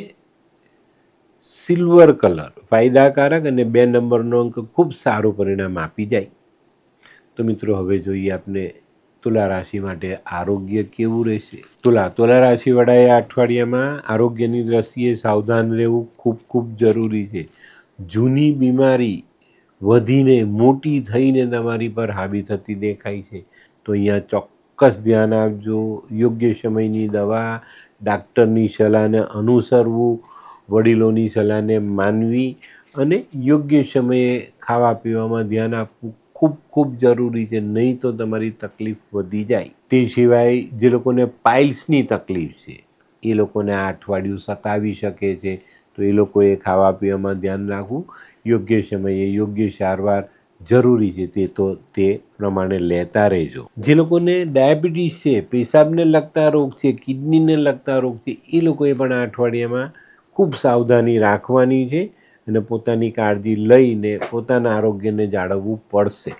સિલ્વર કલર ફાયદાકારક અને 2 નંબરનો અંક ખૂબ સારું પરિણામ આપી જાય. તો મિત્રો હવે જોઈએ આપણે તુલા રાશિ માટે આરોગ્ય કેવું રહેશે. તુલા રાશિવાળાએ આ અઠવાડિયામાં આરોગ્યની દ્રષ્ટિએ સાવધાન રહેવું ખૂબ જરૂરી છે. જૂની બીમારી વધીને મોટી થઈને તમારી પર હાવી થતી દેખાય છે. તો અહીંયા ચોક્કસ ધ્યાન આપજો. યોગ્ય સમયની દવા, ડાક્ટરની સલાહને અનુસરવું, વડીલોની સલાહને માનવી અને યોગ્ય સમયે ખાવા પીવામાં ધ્યાન આપવું ખૂબ ખૂબ જરૂરી છે, નહીં તો તમારી તકલીફ વધી જાય. તે સિવાય જે લોકોને પાઇલ્સની તકલીફ છે એ લોકોને આ અઠવાડિયું સતાવી શકે છે, તો એ લોકોએ ખાવા પીવામાં ધ્યાન રાખવું, યોગ્ય સમયે યોગ્ય સારવાર જરૂરી છે તે પ્રમાણે લેતા રહેજો. જે લોકોને ડાયાબિટીસ છે, પેશાબને લગતા રોગ છે, કિડનીને લગતા રોગ છે, એ લોકોએ પણ આ અઠવાડિયામાં ખૂબ સાવધાની રાખવાની છે અને પોતાની કાળજી લઈને પોતાના આરોગ્યને જાળવવું પડશે.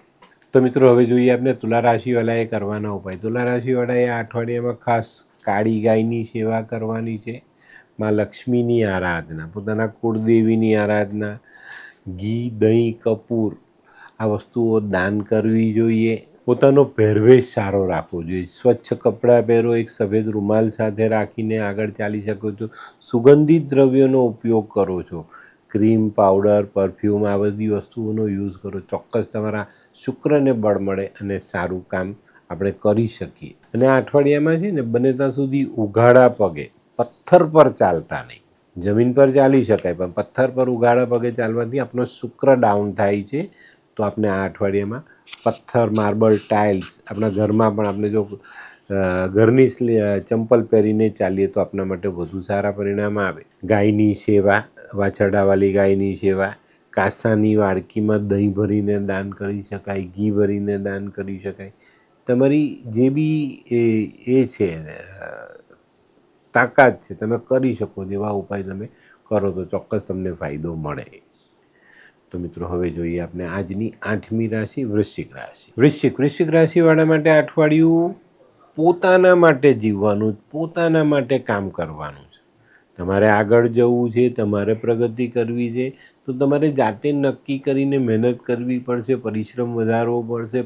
તો મિત્રો હવે જોઈએ આપણે તુલા રાશિવાળાએ કરવાના ઉપાય. તુલા રાશિવાળાએ આ અઠવાડિયામાં ખાસ કાળી ગાયની સેવા કરવાની છે, માં લક્ષ્મીની આરાધના, પોતાના કુળદેવીની આરાધના, ઘી, દહીં, કપૂર આ વસ્તુઓ દાન કરવી જોઈએ. પોતાનો પહેરવેશ સારો રાખવો જોઈએ, સ્વચ્છ કપડાં પહેરો, એક સફેદ રૂમાલ સાથે રાખીને આગળ ચાલી શકો છો. સુગંધિત દ્રવ્યોનો ઉપયોગ કરો છો, ક્રીમ, પાવડર, પરફ્યુમ આ બધી વસ્તુઓનો યુઝ કરો. ચોક્કસ તમારા શુક્રને બળ મળે અને સારું કામ આપણે કરી શકીએ. અને આ અઠવાડિયામાં છે ને બને ત્યાં સુધી ઉઘાડા પગે, પથ્થર પર ચાલતા નહીં. જમીન પર ચાલી શકાય પણ પથ્થર પર ઉઘાડા પગે ચાલવાથી આપણો શુક્ર ડાઉન થાય છે. તો આપણે આ અઠવાડિયામાં પથ્થર, માર્બલ, ટાઇલ્સ આપણા ઘરમાં પણ આપણે જો ઘરની ચંપલ પહેરીને ચાલીએ તો આપણા માટે વધુ સારા પરિણામ આવે. ગાયની સેવા, વાછરડાવાળી ગાયની સેવા, કાંસાની વાડકીમાં દહીં ભરીને દાન કરી શકાય, ઘી ભરીને દાન કરી શકાય. તમારી જે બી એ છે તાકાત છે તમે કરી શકો, જેવા ઉપાય તમે કરો તો ચોક્કસ તમને ફાયદો મળે. તો મિત્રો હવે જોઈએ આપણે આજની 8મી રાશિ વૃશ્ચિક રાશિ. વૃશ્ચિક રાશિવાળા માટે અઠવાડિયું પોતાના માટે જીવવાનું, પોતાના માટે કામ કરવાનું છે. તમારે આગળ જવું છે, તમારે પ્રગતિ કરવી છે, તો તમારે જાતે નક્કી કરીને મહેનત કરવી પડશે, પરિશ્રમ વધારવો પડશે,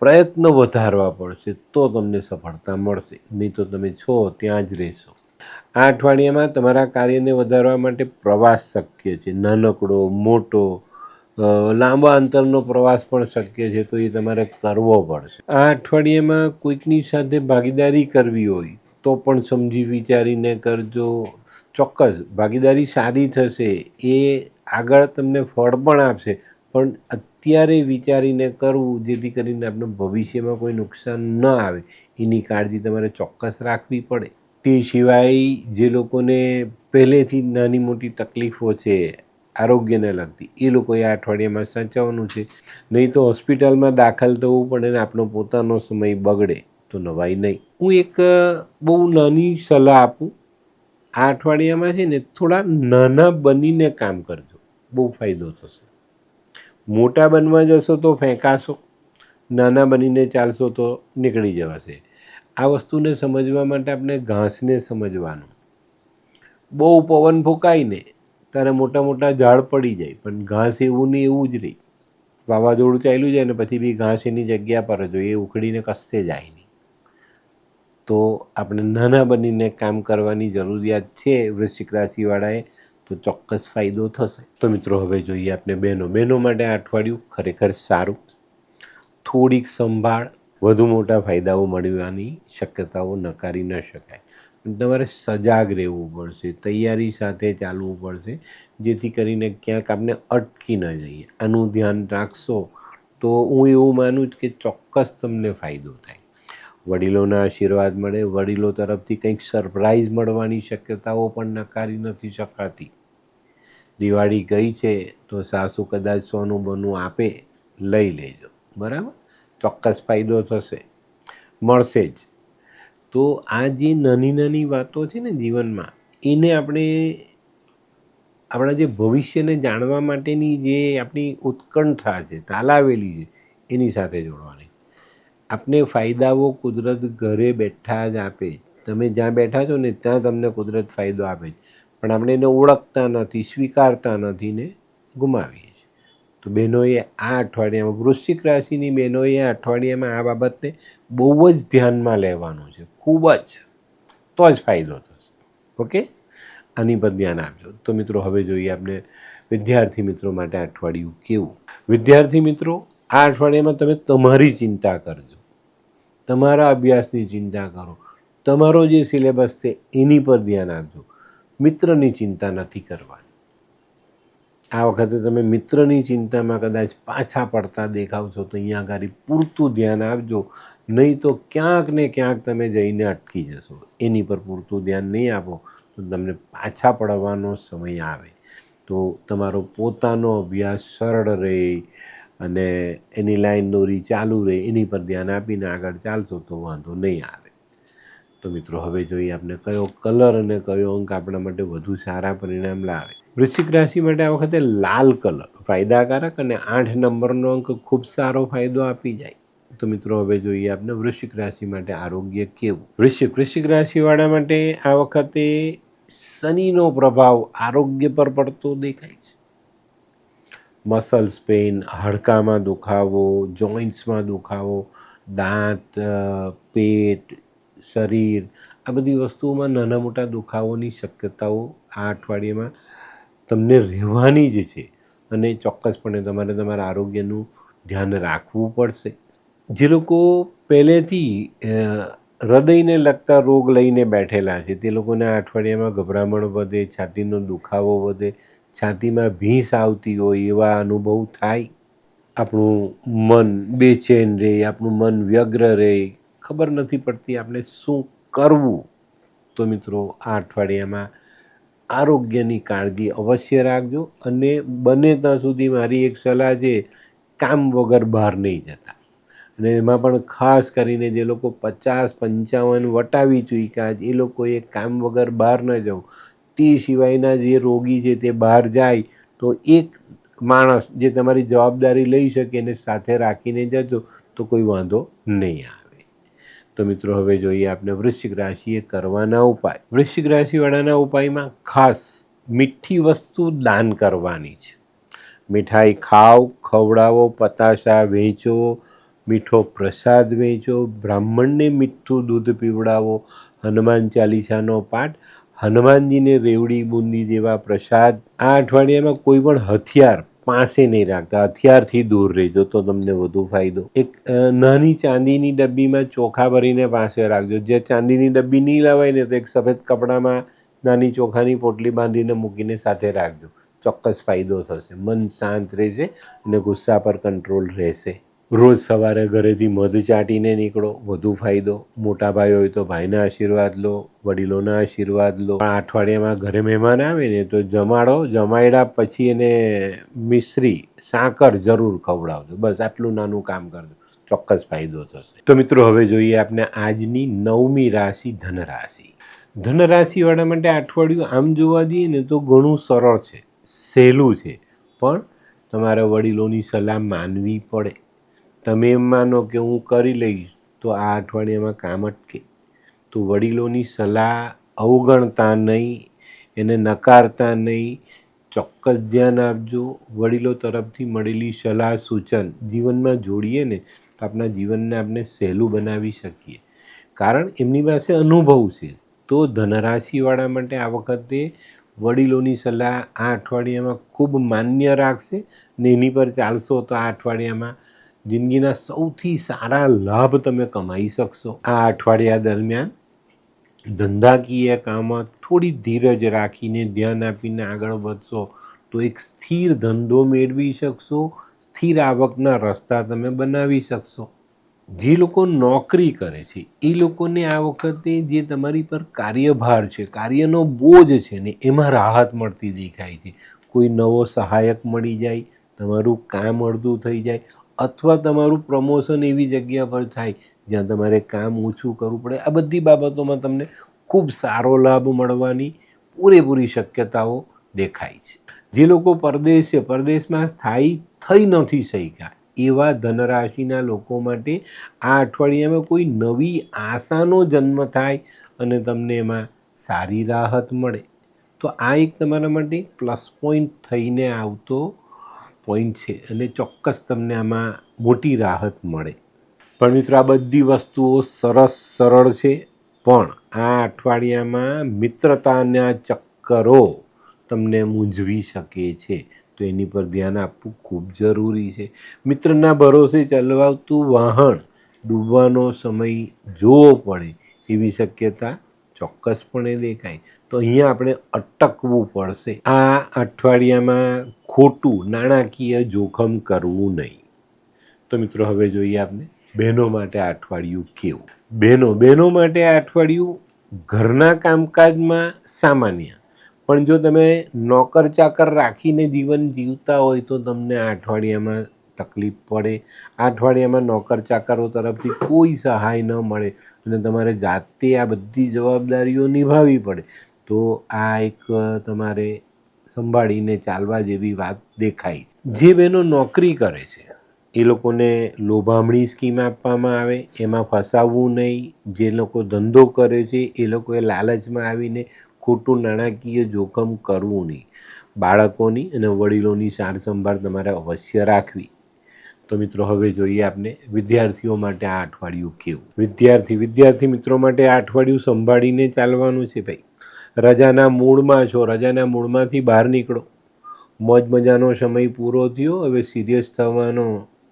પ્રયત્ન વધારવા પડશે, તો તમને સફળતા મળશે. નહીં તો તમે છો ત્યાં જ રહેશો. આ અઠવાડિયામાં તમારા કાર્યને વધારવા માટે પ્રવાસ શક્ય છે, નાનકડો, મોટો, લાંબા અંતરનો પ્રવાસ પણ શક્ય છે, તો એ તમારે કરવો પડશે. આ અઠવાડિયામાં કોઈકની સાથે ભાગીદારી કરવી હોય તો પણ સમજી વિચારીને કરજો. ચોક્કસ ભાગીદારી સારી થશે, એ આગળ તમને ફળ પણ આપશે, પણ અત્યારે વિચારીને કરવું જેથી કરીને આપણે ભવિષ્યમાં કોઈ નુકસાન ન આવે એની કાળજી તમારે ચોક્કસ રાખવી પડે. તે સિવાય જે લોકોને પહેલેથી નાની મોટી તકલીફો છે આરોગ્યને લગતી, એ લોકોએ આ અઠવાડિયામાં સાચવવાનું છે, નહીં તો હોસ્પિટલમાં દાખલ થવું પડે ને આપણો પોતાનો સમય બગડે તો નવાઈ નહીં. હું એક બહુ નાની સલાહ આપું, આ અઠવાડિયામાં છે ને થોડા નાના બનીને કામ કરજો, બહુ ફાયદો થશે. મોટા બનવા જશો તો ફેંકાશો, નાના બનીને ચાલશો તો નીકળી જવાશે. આ વસ્તુને સમજવા માટે આપણે ઘાસને સમજવાનું. બહુ પવન ફૂંકાય ને ત્યારે મોટા મોટા ઝાડ પડી જાય, પણ ઘાસ એવું ને એવું જ રહી. વાવાઝોડું ચાલ્યું જાય ને પછી બી ઘાસ એની જગ્યા પર જ હોય, એ ઉખડીને કશે જાય નહીં. તો આપણે નાના બનીને કામ કરવાની જરૂરિયાત છે વૃશ્ચિક રાશિવાળાએ, તો ચોક્કસ ફાયદો થશે. તો મિત્રો હવે જોઈએ આપણે બહેનો માટે આ અઠવાડિયું ખરેખર સારું. થોડીક સંભાળ, વધુ મોટા ફાયદાઓ મળવાની શક્યતાઓ નકારી ન શકાય. તમારે સજાગ રહેવું પડશે, તૈયારી સાથે ચાલવું પડશે, જેથી કરીને ક્યાંક આપણે અટકી ન જઈએ. આનું ધ્યાન રાખશો તો હું એવું માનું છું કે ચોક્કસ તમને ફાયદો થાય. વડીલોના આશીર્વાદ મળે, વડીલો તરફથી કંઈક સરપ્રાઈઝ મળવાની શક્યતાઓ પણ નકારી નથી શકાતી. દિવાળી ગઈ છે તો સાસુ કદાચ સોનું બોનું આપે, લઈ લેજો, બરાબર? ચોક્કસ ફાયદો થશે, મળશે જ. તો આ જે નાની નાની વાતો છે ને જીવનમાં, એને આપણે આપણા જે ભવિષ્યને જાણવા માટેની જે આપણી ઉત્કંઠા છે, તાલાવેલી છે, એની સાથે જોડવાની. આપને ફાયદાઓ કુદરત ઘરે બેઠા જ આપે. તમે જ્યાં બેઠા છો ને ત્યાં તમને કુદરત ફાયદો આપે છે, પણ આપણે એને ઓળખતા નથી, સ્વીકારતા નથી ને ગુમાવીએ છીએ. તો બહેનોએ આ અઠવાડિયામાં, વૃશ્ચિક રાશિની બહેનોએ આ અઠવાડિયામાં આ બાબતને બહુ જ ધ્યાનમાં લેવાનું છે, ખૂબ જ, તો જ ફાયદો થશે. ઓકે, આની પર ધ્યાન આપજો. તો મિત્રો હવે જોઈએ આપણે વિદ્યાર્થી મિત્રો માટે આ અઠવાડિયું કેવું. વિદ્યાર્થી મિત્રો, આ અઠવાડિયામાં તમે તમારી ચિંતા કરજો, તમારા અભ્યાસની ચિંતા કરો, તમારો જે સિલેબસ છે એની પર ધ્યાન આપજો. મિત્રની ચિંતા નથી કરવાની. આ વખતે તમે મિત્રની ચિંતામાં કદાચ પાછા પડતા દેખાવ છો તો અહીંયા આગળ પૂરતું ધ્યાન આપજો, નહીં તો ક્યાંક ને ક્યાંક તમે જઈને અટકી જશો. એની પર પૂરતું ધ્યાન નહીં આપો તો તમને પાછા પડવાનો સમય આવે તો તમારો પોતાનો અભ્યાસ સરળ રહે અને એની લાઈન દોરી ચાલુ રહે, એની પર ધ્યાન આપીને આગળ ચાલશો તો વાંધો નહીં આવે. તો મિત્રો હવે જોઈએ આપણે કયો કલર અને કયો અંક આપણા માટે વધુ સારા પરિણામ લાવે. વૃશ્ચિક રાશિ માટે આ વખતે લાલ કલર ફાયદાકારક અને 8 નંબરનો અંક ખૂબ સારો ફાયદો આપી જાય. તો મિત્રો હવે જોઈએ આપણે વૃશ્ચિક રાશિ માટે આરોગ્ય કેવું. વૃશ્ચિક રાશિવાળા માટે આ વખતે શનિનો પ્રભાવ આરોગ્ય પર પડતો દેખાય છે. મસલ્સ પેઇન, હાડકામાં દુખાવો, જોઈન્ટ્સમાં દુખાવો, દાંત, પેટ, શરીર, આ બધી વસ્તુઓમાં નાના મોટા દુખાવોની શક્યતાઓ આ અઠવાડિયામાં તમને રહેવાની જ છે અને ચોક્કસપણે તમારે તમારા આરોગ્યનું ધ્યાન રાખવું પડશે. જે લોકો પહેલેથી હૃદયને લગતા રોગ લઈને બેઠેલા છે તે લોકોને આ અઠવાડિયામાં ગભરામણ વધે, છાતીનો દુખાવો વધે, છાતીમાં ભીંસ આવતી હોય એવા અનુભવ થાય, આપણું મન બેચેન રહે, આપણું મન વ્યગ્ર રહે, ખબર નથી પડતી આપણે શું કરવું. તો મિત્રો આ અઠવાડિયામાં આરોગ્યની કાળજી અવશ્ય રાખજો અને બને ત્યાં સુધી મારી એક સલાહ છે, કામ વગર બહાર નહીં જતા. અને એમાં પણ ખાસ કરીને જે લોકો 50-55 વટાવી ચૂક્યા એ લોકોએ કામ વગર બહાર ન જવું. તે સિવાયના જે રોગી છે તે બહાર જાય તો એક માણસ જે તમારી જવાબદારી લઈ શકે એને સાથે રાખીને જજો તો કોઈ વાંધો નહીં આવે. તો મિત્રો હવે જોઈએ આપણે વૃશ્ચિક રાશિએ કરવાના ઉપાય. વૃશ્ચિક રાશિવાળાના ઉપાયમાં ખાસ મીઠી વસ્તુ દાન કરવાની છે. મીઠાઈ ખાઓ, ખવડાવો, પતાશા વેચો, મીઠો પ્રસાદ વેચો, બ્રાહ્મણને મીઠું દૂધ પીવડાવો, હનુમાન ચાલીસાનો પાઠ, હનુમાનજીને રેવડી બુંદી જેવા પ્રસાદ. આ અઠવાડિયામાં કોઈ પણ હથિયાર પાસે નહીં રાખતા, હથિયારથી દૂર રહેજો તો તમને વધુ ફાયદો. એક નાની ચાંદીની ડબ્બીમાં ચોખા ભરીને પાસે રાખજો. જે ચાંદીની ડબ્બી નહીં લાવાય ને તો એક સફેદ કપડામાં નાની ચોખાની પોટલી બાંધીને મૂકીને સાથે રાખજો, ચોક્કસ ફાયદો થશે. મન શાંત રહેશે અને ગુસ્સા પર કંટ્રોલ રહેશે. રોજ સવારે ઘરેથી મધ ચાટીને નીકળો, વધુ ફાયદો. મોટા ભાઈ હોય તો ભાઈના આશીર્વાદ લો, વડીલોના આશીર્વાદ લો. આ અઠવાડિયામાં ઘરે મહેમાન આવે ને તો જમાડો, જમાડ્યા પછી એને મિશ્રી સાકર જરૂર ખવડાવજો. બસ આટલું નાનું કામ કરજો, ચોક્કસ ફાયદો થશે. તો મિત્રો હવે જોઈએ આપણે આજની 9મી રાશિ ધનરાશિ. ધનરાશિવાળા માટે અઠવાડિયું આમ જોવા જઈએ ને તો ઘણું સરળ છે, સહેલું છે, પણ તમારા વડીલોની સલાહ માનવી પડે. તમે એમ માનો કે હું કરી લઈશ તો આ અઠવાડિયામાં કામ અટકે. તો વડીલોની સલાહ અવગણતા નહીં, એને નકારતા નહીં, ચોક્કસ ધ્યાન આપજો. વડીલો તરફથી મળેલી સલાહ સૂચન જીવનમાં જોડીએ ને તો આપણા જીવનને આપણે સહેલું બનાવી શકીએ, કારણ એમની પાસે અનુભવ છે. તો ધનરાશિવાળા માટે આ વખતે વડીલોની સલાહ આ અઠવાડિયામાં ખૂબ માન્ય રાખશે ને એની પર ચાલશો તો આ અઠવાડિયામાં જિંદગીના સૌથી સારા લાભ તમે કમાઈ શકશો. આ અઠવાડિયા દરમિયાન ધંધાકીય કામમાં થોડી ધીરજ રાખીને ધ્યાન આપીને આગળ વધશો તો એક સ્થિર ધંધો મેળવી શકશો, સ્થિર આવકના રસ્તા તમે બનાવી શકશો. જે લોકો નોકરી કરે છે એ લોકોને આ વખતે જે તમારી પર કાર્યભાર છે, કાર્યનો બોજ છે ને એમાં રાહત મળતી દેખાય છે. કોઈ નવો સહાયક મળી જાય, તમારું કામ અડધું થઈ જાય, અથવા તમારું પ્રમોશન એવી જગ્યા પર થાય જ્યાં તમારે કામ ઓછું કરવું પડે. આ બધી બાબતોમાં તમને ખૂબ સારો લાભ મળવાની પૂરેપૂરી શક્યતાઓ દેખાય છે. જે લોકો પરદેશમાં સ્થાયી થઈ નથી શક્યા એવા ધનરાશિના લોકો માટે આ અઠવાડિયામાં કોઈ નવી આશાનો જન્મ થાય અને તમને એમાં સારી રાહત મળે. તો આ એક તમારા માટે પ્લસ પોઈન્ટ થઈને આવતો પોઈન્ટ છે અને ચોક્કસ તમને આમાં મોટી રાહત મળે. પણ મિત્રો આ બધી વસ્તુઓ સરળ છે, પણ આ અઠવાડિયામાં મિત્રતાના ચક્કરો તમને મૂંઝવી શકે છે, તો એની પર ધ્યાન આપવું ખૂબ જરૂરી છે. મિત્રના ભરોસે ચલાવતું વાહન ડૂબવાનો સમય જોવો પડે એવી શક્યતા ચોક્કસપણે દેખાય. તો અહીંયા આપણે અટકવું પડશે. આ અઠવાડિયામાં ખોટું નાણાકીય જોખમ કરવું નહીં. તો મિત્રો હવે જોઈએ આપણે બહેનો માટે આ અઠવાડિયું કેવું. બહેનો માટે આ અઠવાડિયું ઘરના કામકાજમાં સામાન્ય, પણ જો તમે નોકર ચાકર રાખીને જીવન જીવતા હોય તો તમને આ અઠવાડિયામાં તકલીફ પડે. આ અઠવાડિયામાં નોકર ચાકરો તરફથી કોઈ સહાય ન મળે અને તમારે જાતે આ બધી જવાબદારીઓ નિભાવવી પડે. તો આ એક તમારે સંભાળીને ચાલવા જેવી વાત દેખાય છે. જે બહેનો નોકરી કરે છે એ લોકોને લોભામણી સ્કીમ આપવામાં આવે, એમાં ફસાવવું નહીં. જે લોકો ધંધો કરે છે એ લોકોએ લાલચમાં આવીને ખોટું નાણાકીય જોખમ કરવું નહીં. બાળકોની અને વડીલોની સાર સંભાળ તમારે અવશ્ય રાખવી. તો મિત્રો હવે જોઈએ આપણે વિદ્યાર્થીઓ માટે આ અઠવાડિયું કેવું. વિદ્યાર્થી મિત્રો માટે આ અઠવાડિયું સંભાળીને ચાલવાનું છે ભાઈ. રજાના મૂડમાં છો, રજાના મૂડમાંથી બહાર નીકળો. મોજ મજાનો સમય પૂરો થયો, હવે સિરિયસ થવાનો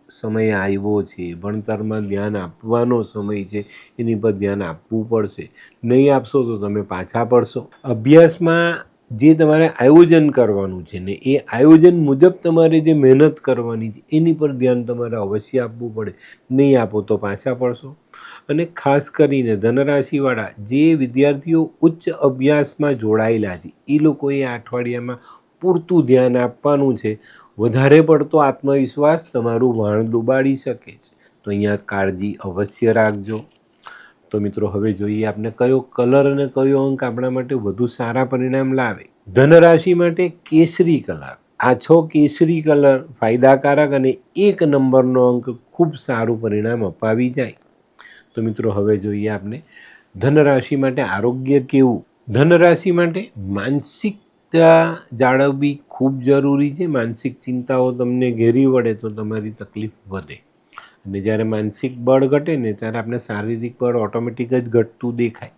સમય આવ્યો છે. ભણતરમાં ધ્યાન આપવાનો સમય છે, એની પર ધ્યાન આપવું પડશે. નહીં આપશો તો તમે પાછા પડશો. અભ્યાસમાં જે તમારે આયોજન કરવાનું છે ને એ આયોજન મુજબ તમારે જે મહેનત કરવાની છે એની પર ધ્યાન તમારે અવશ્ય આપવું પડે. નહીં આપો તો પાછા પડશો. અને ખાસ કરીને ધનરાશિવાળા જે વિદ્યાર્થીઓ ઉચ્ચ અભ્યાસમાં જોડાયેલા છે એ લોકોએ આ અઠવાડિયામાં પૂરતું ધ્યાન આપવાનું છે. વધારે પડતો આત્મવિશ્વાસ તમારું વાણ ડૂબાડી શકે છે, તો અહીંયા કાળજી અવશ્ય રાખજો. તો મિત્રો હવે જોઈએ આપણે કયો કલર અને કયો અંક આપણા માટે વધુ સારા પરિણામ લાવે. ધનરાશિ માટે કેસરી કલર, આછો કેસરી કલર ફાયદાકારક અને 1 નંબરનો અંક ખૂબ સારું પરિણામ અપાવી જાય. તો મિત્રો હવે જોઈએ આપણે ધનરાશિ માટે આરોગ્ય કેવું. ધનરાશિ માટે માનસિક જાળવવી ખૂબ જરૂરી છે. માનસિક ચિંતાઓ તમને ઘેરી વળે તો તમારી તકલીફ વધે, અને જ્યારે માનસિક બળ ઘટે ને ત્યારે આપણે શારીરિક બળ ઓટોમેટિક જ ઘટતું દેખાય.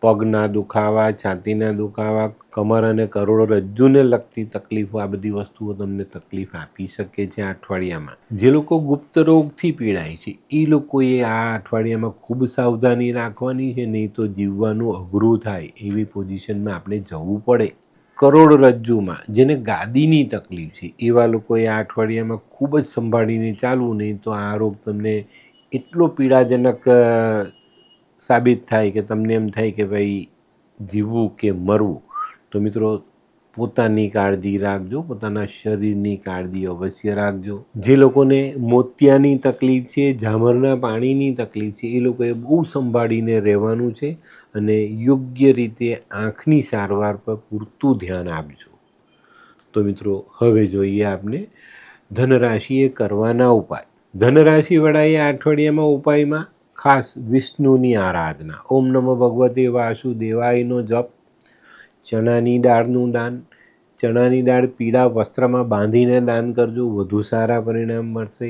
પગના દુખાવા, છાતીના દુખાવા, કમર અને કરોડરજ્જુને લગતી તકલીફો, આ બધી વસ્તુઓ તમને તકલીફ આપી શકે છે આ અઠવાડિયામાં. જે લોકો ગુપ્ત રોગથી પીડાય છે એ લોકોએ આ અઠવાડિયામાં ખૂબ સાવધાની રાખવાની છે, નહીં તો જીવવાનું અઘરું થાય એવી પોઝિશનમાં આપણે જવું પડે. કરોડરજ્જુમાં જેને ગાદીની તકલીફ છે એવા લોકોએ આ અઠવાડિયામાં ખૂબ જ સંભાળીને ચાલવું, નહીં તો આ રોગ તમને એટલો પીડાજનક સાબિત થાય કે તમને એમ થાય કે ભાઈ જીવવું કે મરવું. તો મિત્રો પોતાની કાળજી રાખજો, પોતાના શરીરની કાળજી અવશ્ય રાખજો. જે લોકોને મોતિયાની તકલીફ છે, ઝામરના પાણીની તકલીફ છે એ લોકોએ બહુ સંભાળીને રહેવાનું છે અને યોગ્ય રીતે આંખની સારવાર પર પૂરતું ધ્યાન આપજો. તો મિત્રો હવે જોઈએ આપણે ધનરાશિએ કરવાના ઉપાય. ધનરાશિવાળાએ આ અઠવાડિયામાં ઉપાયમાં ખાસ વિષ્ણુની આરાધના, ઓમ નમો ભગવતે વાસુદેવાયનો જપ, ચણાની દાળનું દાન. ચણાની દાળ પીળા વસ્ત્રમાં બાંધીને દાન કરજો, વધુ સારા પરિણામ મળશે.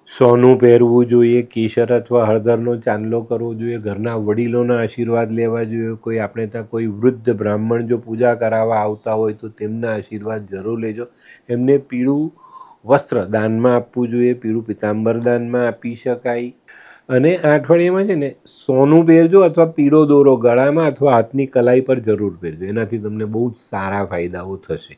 સોનું પહેરવું જોઈએ, કેસર અથવા હળદરનો ચાંદલો કરવો જોઈએ, ઘરના વડીલોના આશીર્વાદ લેવા જોઈએ. કોઈ આપણે ત્યાં કોઈ વૃદ્ધ બ્રાહ્મણ જો પૂજા કરાવવા આવતા હોય તો તેમના આશીર્વાદ જરૂર લેજો. એમને પીળું વસ્ત્ર દાનમાં આપવું જોઈએ, પીળું પિતાંબર દાનમાં આપી શકાય. અને આ અઠવાડિયામાં છે ને સોનું પહેરજો અથવા પીળો દોરો ગળામાં અથવા હાથની કલાઈ પર જરૂર પહેરજો, એનાથી તમને બહુ જ સારા ફાયદાઓ થશે.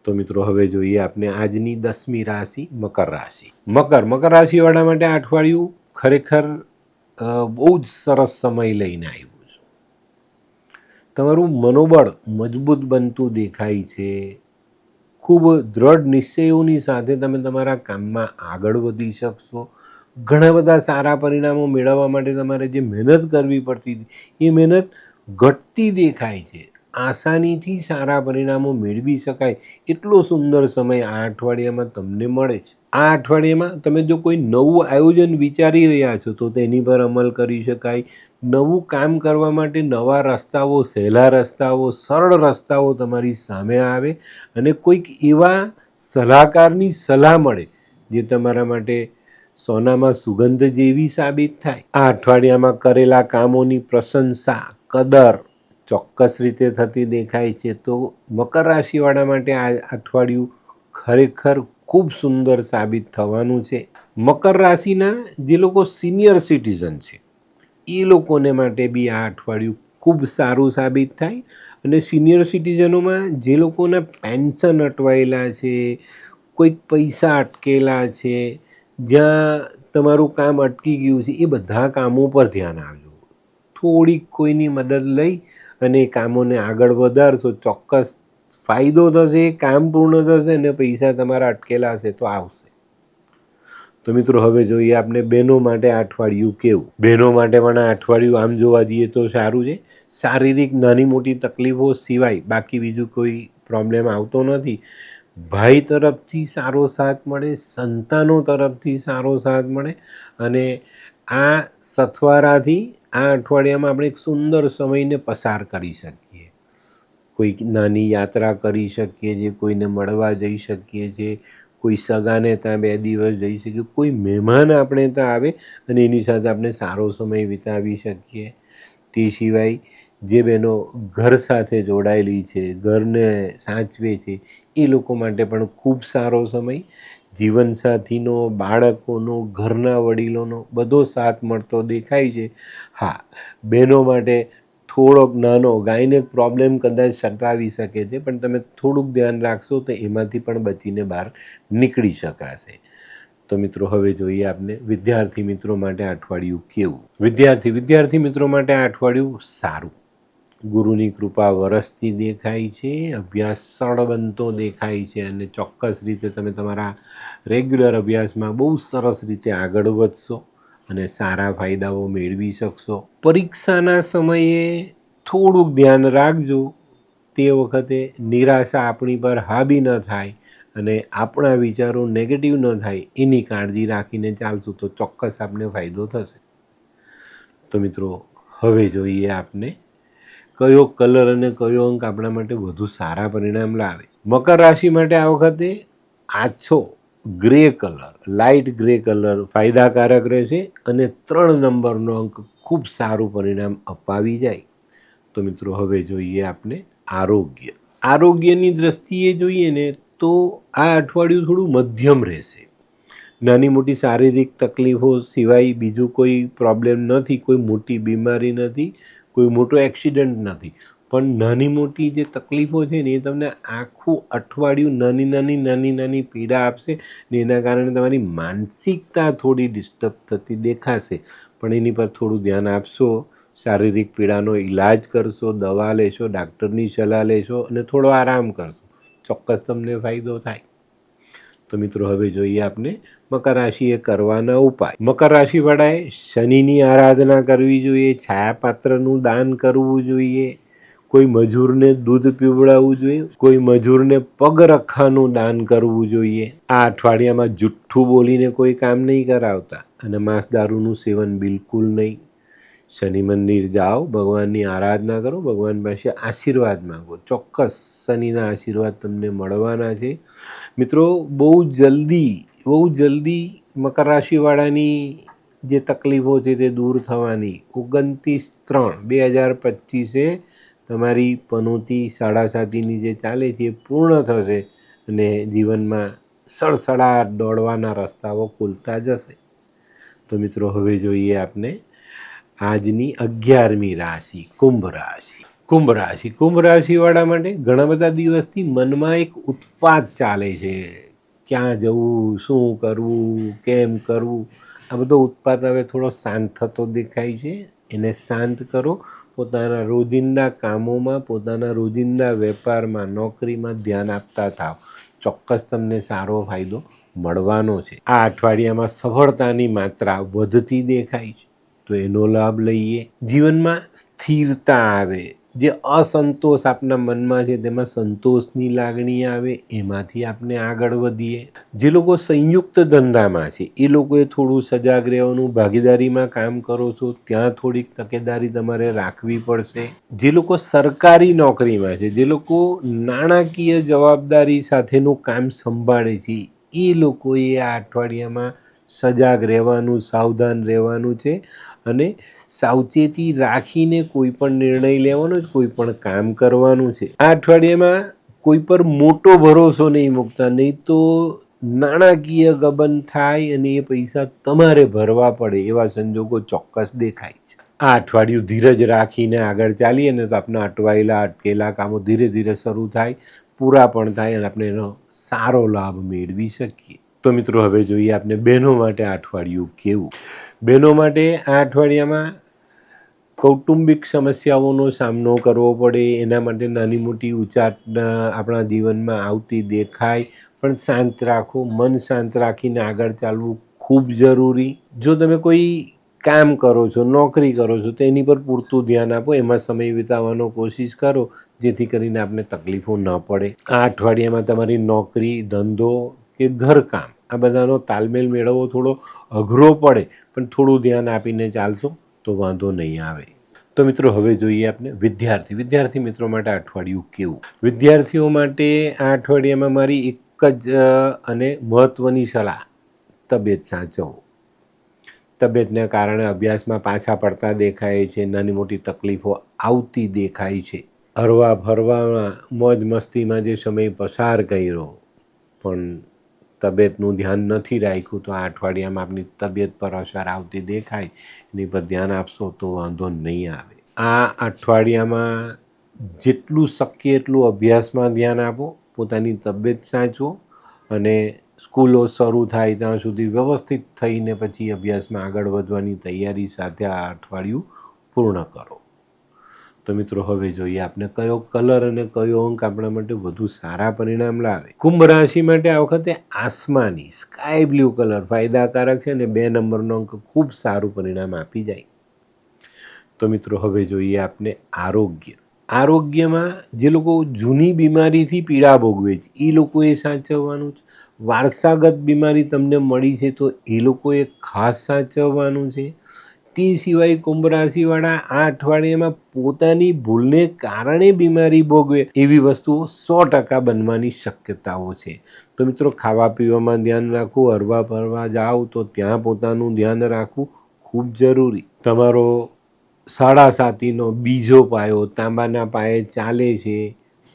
તો મિત્રો હવે જોઈએ આપણે આજની 10મી રાશિ મકર રાશિ. મકર રાશિવાળા માટે આ અઠવાડિયું ખરેખર બહુ જ સરસ સમય લઈને આવ્યું છે. તમારું મનોબળ મજબૂત બનતું દેખાય છે. ખૂબ દ્રઢ નિશ્ચયોની સાથે તમે તમારા કામમાં આગળ વધી શકશો. ઘણા બધા સારા પરિણામો મેળવવા માટે તમારે જે મહેનત કરવી પડતી હતી એ મહેનત ઘટતી દેખાય છે. આસાનીથી સારા પરિણામો મેળવી શકાય એટલો સુંદર સમય આ અઠવાડિયામાં તમને મળે છે. આ અઠવાડિયામાં તમે જો કોઈ નવું આયોજન વિચારી રહ્યા છો તો તેની પર અમલ કરી શકાય. નવું કામ કરવા માટે નવા રસ્તાઓ, સહેલા રસ્તાઓ, સરળ રસ્તાઓ તમારી સામે આવે અને કોઈક એવા સલાહકારની સલાહ મળે જે તમારા માટે સોનામાં સુગંધ જેવી સાબિત થાય. આ અઠવાડિયામાં કરેલા કામોની પ્રશંસા, કદર ચોક્કસ રીતે થતી દેખાય છે. તો મકર રાશિવાળા માટે આ અઠવાડિયું ખરેખર ખૂબ સુંદર સાબિત થવાનું છે. મકર રાશિના જે લોકો સિનિયર સિટીઝન છે એ લોકોને માટે બી આ અઠવાડિયું ખૂબ સારું સાબિત થાય. અને સિનિયર સિટીઝનોમાં જે લોકોના પેન્શન અટવાયેલા છે, કોઈક પૈસા અટકેલા છે, જ્યાં તમારું કામ અટકી ગયું છે, એ બધા કામો પર ધ્યાન આપજો. થોડીક કોઈની મદદ લઈ અને એ કામોને આગળ વધારશો, ચોક્કસ ફાયદો થશે, કામ પૂર્ણ થશે અને પૈસા તમારા અટકેલા હશે તો આવશે. તો મિત્રો હવે જોઈએ આપણે બહેનો માટે આ અઠવાડિયું કેવું. બહેનો માટે પણ આ અઠવાડિયું આમ જોવા જઈએ તો સારું છે. શારીરિક નાની મોટી તકલીફો સિવાય બાકી બીજું કોઈ પ્રોબ્લેમ આવતો નથી. ભાઈ તરફથી સારો સાથ મળે, સંતાનો તરફથી સારો સાથ મળે અને આ સથવારાથી આ અઠવાડિયામાં આપણે એક સુંદર સમયને પસાર કરી શકીએ. કોઈ નાની યાત્રા કરી શકીએ છીએ, કોઈને મળવા જઈ શકીએ છીએ, કોઈ સગાને ત્યાં 2 દિવસ જઈ શકીએ, કોઈ મહેમાન આપણે ત્યાં આવે અને એની સાથે આપણે સારો સમય વિતાવી શકીએ. તે સિવાય જે બહેનો ઘર સાથે જોડાયેલી છે, ઘરને સાચવે છે, એ લોકો માટે પણ ખૂબ સારો સમય. જીવનસાથીનો, બાળકોનો, ઘરના વડીલોનો બધો સાથ મળતો દેખાય છે. હા, બહેનો માટે થોડોક નાનો ગાયનેક પ્રોબ્લેમ કદાચ સતાવી શકે છે, પણ તમે થોડુંક ધ્યાન રાખશો તો એમાંથી પણ બચીને બહાર નીકળી શકાશે. તો મિત્રો હવે જોઈએ આપણે વિદ્યાર્થી મિત્રો માટે આ અઠવાડિયું કેવું. વિદ્યાર્થી મિત્રો માટે આ અઠવાડિયું સારું. ગુરુની કૃપા વરસતી દેખાય છે, અભ્યાસ સરળ બનતો દેખાય છે અને ચોક્કસ રીતે તમે તમારા રેગ્યુલર અભ્યાસમાં બહુ સરસ રીતે આગળ વધશો અને સારા ફાયદાઓ મેળવી શકશો. પરીક્ષાના સમયે થોડુંક ધ્યાન રાખજો, તે વખતે નિરાશા આપણી પર હાવી ન થાય અને આપણા વિચારો નેગેટિવ ન થાય એની કાળજી રાખીને ચાલશું તો ચોક્કસ આપને ફાયદો થશે. તો મિત્રો હવે જોઈએ આપને કયો કલર અને કયો અંક આપણા માટે વધુ સારા પરિણામ લાવે. મકર રાશિ માટે આ વખતે આછો grey colour, light grey colour ફાયદાકારક રહેશે અને 3 નંબરનો અંક ખૂબ સારું પરિણામ અપાવી જાય. તો મિત્રો હવે જોઈએ આપણે આરોગ્યની દ્રષ્ટિએ જોઈએ ને તો આ અઠવાડિયું થોડું મધ્યમ રહેશે. નાની મોટી શારીરિક તકલીફો સિવાય બીજું કોઈ પ્રોબ્લેમ નથી, કોઈ મોટી બીમારી નથી, કોઈ મોટો એક્સિડન્ટ નથી, પણ નાની મોટી જે તકલીફો છે ને એ તમને આખું અઠવાડિયું નાની પીડા આપશે ને એના કારણે તમારી માનસિકતા થોડી ડિસ્ટર્બ થતી દેખાશે. પણ એની પર થોડું ધ્યાન આપશો, શારીરિક પીડાનો ઈલાજ કરશો, દવા લેશો, ડાક્ટરની સલાહ લેશો અને થોડો આરામ કરશો, ચોક્કસ તમને ફાયદો થાય. તો મિત્રો હવે જોઈએ આપણે મકર રાશિએ કરવાના ઉપાય. મકર રાશિવાળાએ શનિની આરાધના કરવી જોઈએ, છાયાપાત્રનું દાન કરવું જોઈએ, કોઈ મજૂરને દૂધ પીવડાવવું જોઈએ, કોઈ મજૂરને પગરખાનું દાન કરવું જોઈએ. આ અઠવાડિયામાં જુઠ્ઠું બોલીને કોઈ કામ નહીં કરાવતા અને માંસ દારૂનું સેવન બિલકુલ નહીં. શનિ મંદિર જાઓ, ભગવાનની આરાધના કરો, ભગવાન પાસે આશીર્વાદ માંગો, ચોક્કસ શનિના આશીર્વાદ તમને મળવાના છે. મિત્રો બહુ જલ્દી મકર રાશિવાળાની જે તકલીફો છે તે દૂર થવાની. 29/3/2025 તમારી પનોતી 7.5ની જે ચાલે છે એ પૂર્ણ થશે અને જીવનમાં સડસડાટ દોડવાના રસ્તાઓ ખુલતા જશે. તો મિત્રો હવે જોઈએ આપણે આજની 11મી રાશિ કુંભ રાશિ. કુંભ રાશિવાળા માટે ઘણા બધા દિવસથી મનમાં એક ઉત્પાત ચાલે છે. ક્યાં જવું, શું કરવું, કેમ કરવું, આ બધો ઉત્પાત હવે થોડો શાંત થતો દેખાય છે. એને શાંત કરો. પોતાના રોજિંદા કામોમાં, પોતાના રોજિંદા વેપારમાં, નોકરીમાં ધ્યાન આપતા થાવ, ચોક્કસ તમને સારો ફાયદો મળવાનો છે. આ અઠવાડિયામાં સફળતાની માત્રા વધતી દેખાય છે તો એનો લાભ લઈએ. જીવનમાં સ્થિરતા આવે, જે અસંતોષ આપના મનમાં છે તેમાં સંતોષની લાગણી આવે, એમાંથી આપણે આગળ વધીએ. જે લોકો સંયુક્ત ધંધામાં છે એ લોકોએ થોડું સજાગ રહેવાનું. ભાગીદારીમાં કામ કરો છો ત્યાં થોડીક તકેદારી તમારે રાખવી પડશે. જે લોકો સરકારી નોકરીમાં છે, જે લોકો નાણાકીય જવાબદારી સાથેનું કામ સંભાળે છે, એ લોકોએ આ અઠવાડિયામાં સજાગ રહેવાનું, સાવધાન રહેવાનું છે અને સાવચેતી રાખીને કોઈ પણ નિર્ણય લેવાનો છે, કોઈ પણ કામ કરવાનું છે. આ અઠવાડિયામાં કોઈ પર મોટો ભરોસો નહીં મૂકતા, નહીં તો નાણાકીય ગબન થાય અને એ પૈસા તમારે ભરવા પડે એવા સંજોગો ચોક્કસ દેખાય છે. આ અઠવાડિયું ધીરજ રાખીને આગળ ચાલીએ ને તો આપણા અટવાયેલા અટકેલા કામો ધીરે ધીરે શરૂ થાય, પૂરા પણ થાય અને આપણે એનો સારો લાભ મેળવી શકીએ. તો મિત્રો હવે જોઈએ આપણે બહેનો માટે આ અઠવાડિયું કેવું. બહેનો માટે આ અઠવાડિયામાં કૌટુંબિક સમસ્યાઓનો સામનો કરવો પડે, એના માટે નાની મોટી ઉચાટ આપણા જીવનમાં આવતી દેખાય, પણ શાંત રાખો, મન શાંત રાખીને આગળ ચાલવું ખૂબ જરૂરી. જો તમે કોઈ કામ કરો છો, નોકરી કરો છો તો એની પર પૂરતું ધ્યાન આપો, એમાં સમય વિતાવવાનો કોશિશ કરો જેથી કરીને આપણે તકલીફો ન પડે. આ અઠવાડિયામાં તમારી નોકરી, ધંધો કે ઘરકામ આ બધાનો તાલમેલ મેળવવો થોડો અઘરો પડે, પણ થોડું ધ્યાન આપીને ચાલશો તો વાંધો નહીં આવે. તો મિત્રો હવે જોઈએ આપણે વિદ્યાર્થી મિત્રો માટે આ અઠવાડિયું કેવું. વિદ્યાર્થીઓ માટે આ અઠવાડિયામાં મારી એક જ અને મહત્ત્વની સલાહ, તબિયત સાચવો. તબિયતને કારણે અભ્યાસમાં પાછા પડતા દેખાય છે, નાની મોટી તકલીફો આવતી દેખાય છે. હરવા ફરવામાં, મોજ મસ્તીમાં જે સમય પસાર કર્યો પણ તબિયતનું ધ્યાન નથી રાખ્યું તો આ અઠવાડિયામાં આપણી તબિયત પર અસર આવતી દેખાય, એની પર ધ્યાન આપશો તો વાંધો નહીં આવે. આ અઠવાડિયામાં જેટલું શક્ય એટલું અભ્યાસમાં ધ્યાન આપો, પોતાની તબિયત સાચવો અને સ્કૂલો શરૂ થાય ત્યાં સુધી વ્યવસ્થિત થઈને પછી અભ્યાસમાં આગળ વધવાની તૈયારી સાથે આ અઠવાડિયું પૂર્ણ કરો. તો મિત્રો હવે જોઈએ આપણે કયો કલર અને કયો અંક આપણા માટે વધુ સારા પરિણામ લાવે. કુંભ રાશિ માટે આ વખતે આસમાની સ્કાય બ્લુ કલર ફાયદાકારક છે અને 2 નંબરનો અંક ખૂબ સારું પરિણામ આપી જાય. તો મિત્રો હવે જોઈએ આપણે આરોગ્ય. આરોગ્યમાં જે લોકો જૂની બીમારીથી પીડા ભોગવે છે એ લોકોએ સાચવવાનું છે. વારસાગત બીમારી તમને મળી છે તો એ લોકોએ ખાસ સાચવવાનું છે. તે સિવાય કુંભ રાશિવાળા આ અઠવાડિયામાં પોતાની ભૂલને કારણે બીમારી ભોગવે એવી વસ્તુઓ 100% બનવાની શક્યતાઓ છે. તો મિત્રો ખાવા પીવામાં ધ્યાન રાખવું, હરવા ફરવા જાઓ તો ત્યાં પોતાનું ધ્યાન રાખવું ખૂબ જરૂરી. તમારો સાડાસાતીનો બીજો પાયો તાંબાના પાયે ચાલે છે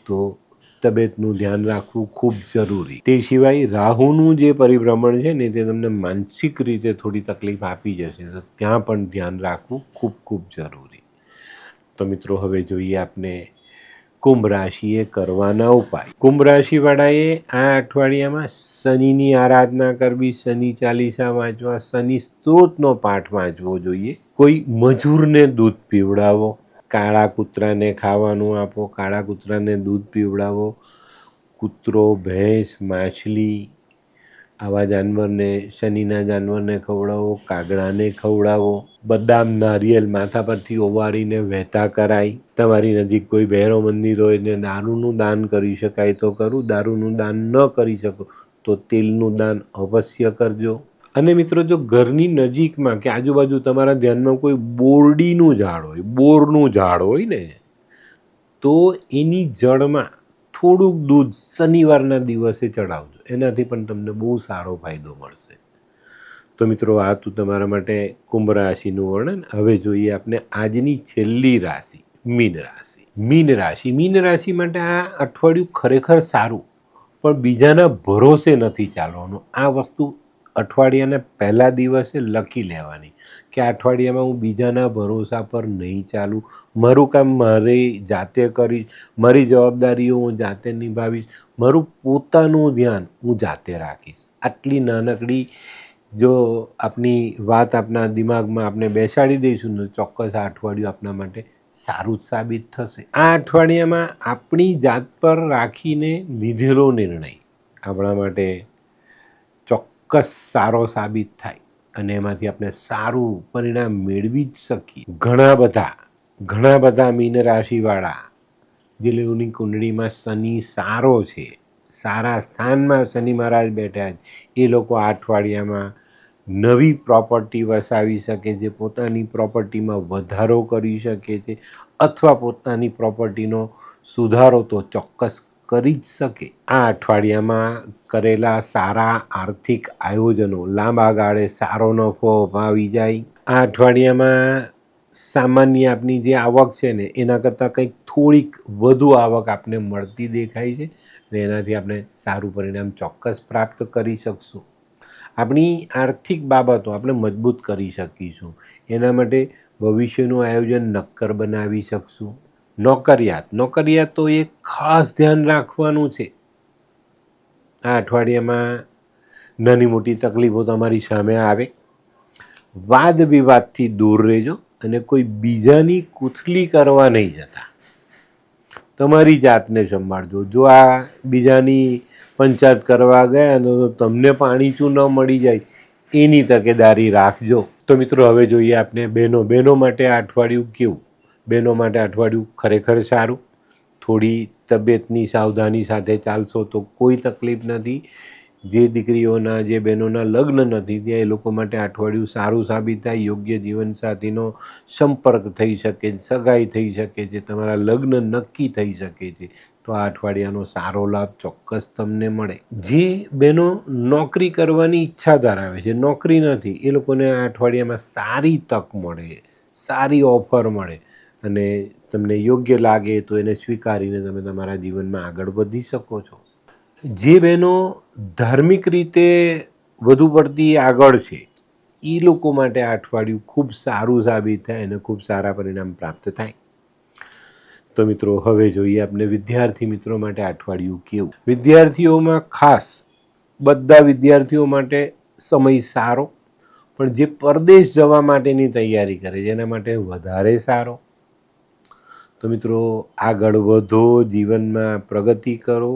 તો તબિયતનું ધ્યાન રાખવું ખૂબ જરૂરી. તે સિવાય રાહુનું જે પરિભ્રમણ છે ને તે તમને માનસિક રીતે થોડી તકલીફ આપી જશે, તો ત્યાં પણ ધ્યાન રાખવું ખૂબ ખૂબ જરૂરી. તો મિત્રો હવે જોઈએ આપણે કુંભ રાશિએ કરવાના ઉપાય. કુંભ રાશિવાળાએ આ અઠવાડિયામાં શનિની આરાધના કરવી, શનિ ચાલીસા વાંચવા, શનિ સ્ત્રોતનો પાઠ વાંચવો જોઈએ. કોઈ મજૂરને દૂધ પીવડાવો, કાળા કૂતરાને ખાવાનું આપો, કાળા કૂતરાને દૂધ પીવડાવો. કૂતરો, ભેંસ, માછલી આવા જાનવરને, શનિના જાનવરને ખવડાવો, કાગડાને ખવડાવો. બદામ, નારિયેલ માથા પરથી ઓવારીને વહેતા કરાય. તમારી નજીક કોઈ ભૈરવ મંદિર હોય ને દારૂનું દાન કરી શકાય તો કરું, દારૂનું દાન ન કરી શકો તો તેલનું દાન અવશ્ય કરજો. અને મિત્રો જો ઘરની નજીકમાં કે આજુબાજુ તમારા ધ્યાનમાં કોઈ બોરડીનું ઝાડ હોય, બોરનું ઝાડ હોય ને તો એની જળમાં થોડુંક દૂધ શનિવારના દિવસે ચડાવજો, એનાથી પણ તમને બહુ સારો ફાયદો મળશે. તો મિત્રો આ હતું તમારા માટે કુંભ રાશિનું વર્ણન. હવે જોઈએ આપણે આજની છેલ્લી રાશિ મીન રાશિ. મીન રાશિ માટે આ અઠવાડિયું ખરેખર સારું, પણ બીજાના ભરોસે નથી ચાલવાનું. આ વસ્તુ અઠવાડિયાના પહેલા દિવસે લખી લેવાની કે આ અઠવાડિયામાં હું બીજાના ભરોસા પર નહીં ચાલું, મારું કામ મારે જાતે કરીશ, મારી જવાબદારીઓ હું જાતે નિભાવીશ, મારું પોતાનું ધ્યાન હું જાતે રાખીશ. આટલી નાનકડી જો આપની વાત આપણા દિમાગમાં આપણે બેસાડી દઈશું ને ચોક્કસ આ અઠવાડિયું આપણા માટે સારું જ સાબિત થશે. આ અઠવાડિયામાં આપણી જાત પર રાખીને લીધેલો નિર્ણય આપણા માટે ચોક્કસ સારો સાબિત થાય અને એમાંથી આપણે સારું પરિણામ મેળવી જ શકીએ. ઘણા બધા મીન રાશિવાળા જે લોકોની કુંડળીમાં શનિ સારો છે, સારા સ્થાનમાં શનિ મહારાજ બેઠા છે, એ લોકો આ અઠવાડિયામાં નવી પ્રોપર્ટી વસાવી શકે છે, પોતાની પ્રોપર્ટીમાં વધારો કરી શકે છે અથવા પોતાની પ્રોપર્ટીનો સુધારો તો ચોક્કસ કરી જ શકે. આ અઠવાડિયામાં કરેલા સારા આર્થિક આયોજનો લાંબા ગાળે સારો નફો અપાવી જાય. આ અઠવાડિયામાં સામાન્ય આપની જે આવક છે ને એના કરતાં કંઈક થોડીક વધુ આવક આપને મળતી દેખાય છે ને એનાથી આપણે સારું પરિણામ ચોક્કસ પ્રાપ્ત કરી શકશું. આપણી આર્થિક બાબતો આપણે મજબૂત કરી શકીશું. એના માટે ભવિષ્યનું આયોજન નક્કર બનાવી શકશું. નોકરિયાત તો એક ખાસ ધ્યાન રાખવાનું છે. આ અઠવાડિયામાં નાની મોટી તકલીફો તમારી સામે આવે. વાદ વિવાદથી દૂર રહેજો અને કોઈ બીજાની કુથલી કરવા નહીં જતા. તમારી જાતને સંભાળજો. જો આ બીજાની પંચાયત કરવા ગયા તો તમને પાણીચું ન મળી જાય એની તકેદારી રાખજો. તો મિત્રો હવે જોઈએ આપણે બહેનો માટે આ અઠવાડિયું કેવું. બહેનો માટે અઠવાડિયું ખરેખર સારું. થોડી તબિયતની સાવધાની સાથે ચાલશો તો કોઈ તકલીફ નથી. જે દીકરીઓના જે બહેનોના લગ્ન નથી ત્યાં એ લોકો માટે અઠવાડિયું સારું સાબિત થાય. યોગ્ય જીવનસાથીનો સંપર્ક થઈ શકે, સગાઈ થઈ શકે છે, તમારા લગ્ન નક્કી થઈ શકે છે. તો આ અઠવાડિયાનો સારો લાભ ચોક્કસ તમને મળે. જે બહેનો નોકરી કરવાની ઈચ્છા ધરાવે છે, નોકરી નથી, એ લોકોને આ અઠવાડિયામાં સારી તક મળે, સારી ઓફર મળે અને તમને યોગ્ય લાગે તો એને સ્વીકારીને તમે તમારા જીવનમાં આગળ વધી શકો છો. જે બહેનો ધાર્મિક રીતે વધુ પડતી આગળ છે એ લોકો માટે આ અઠવાડિયું ખૂબ સારું સાબિત થાય અને ખૂબ સારા પરિણામ પ્રાપ્ત થાય. તો મિત્રો હવે જોઈએ આપણે વિદ્યાર્થી મિત્રો માટે આ અઠવાડિયું કેવું. વિદ્યાર્થીઓમાં ખાસ બધા વિદ્યાર્થીઓ માટે સમય સારો, પણ જે પરદેશ જવા માટેની તૈયારી કરે છે એના માટે વધારે સારો. તો મિત્રો આગળ વધો, જીવનમાં પ્રગતિ કરો.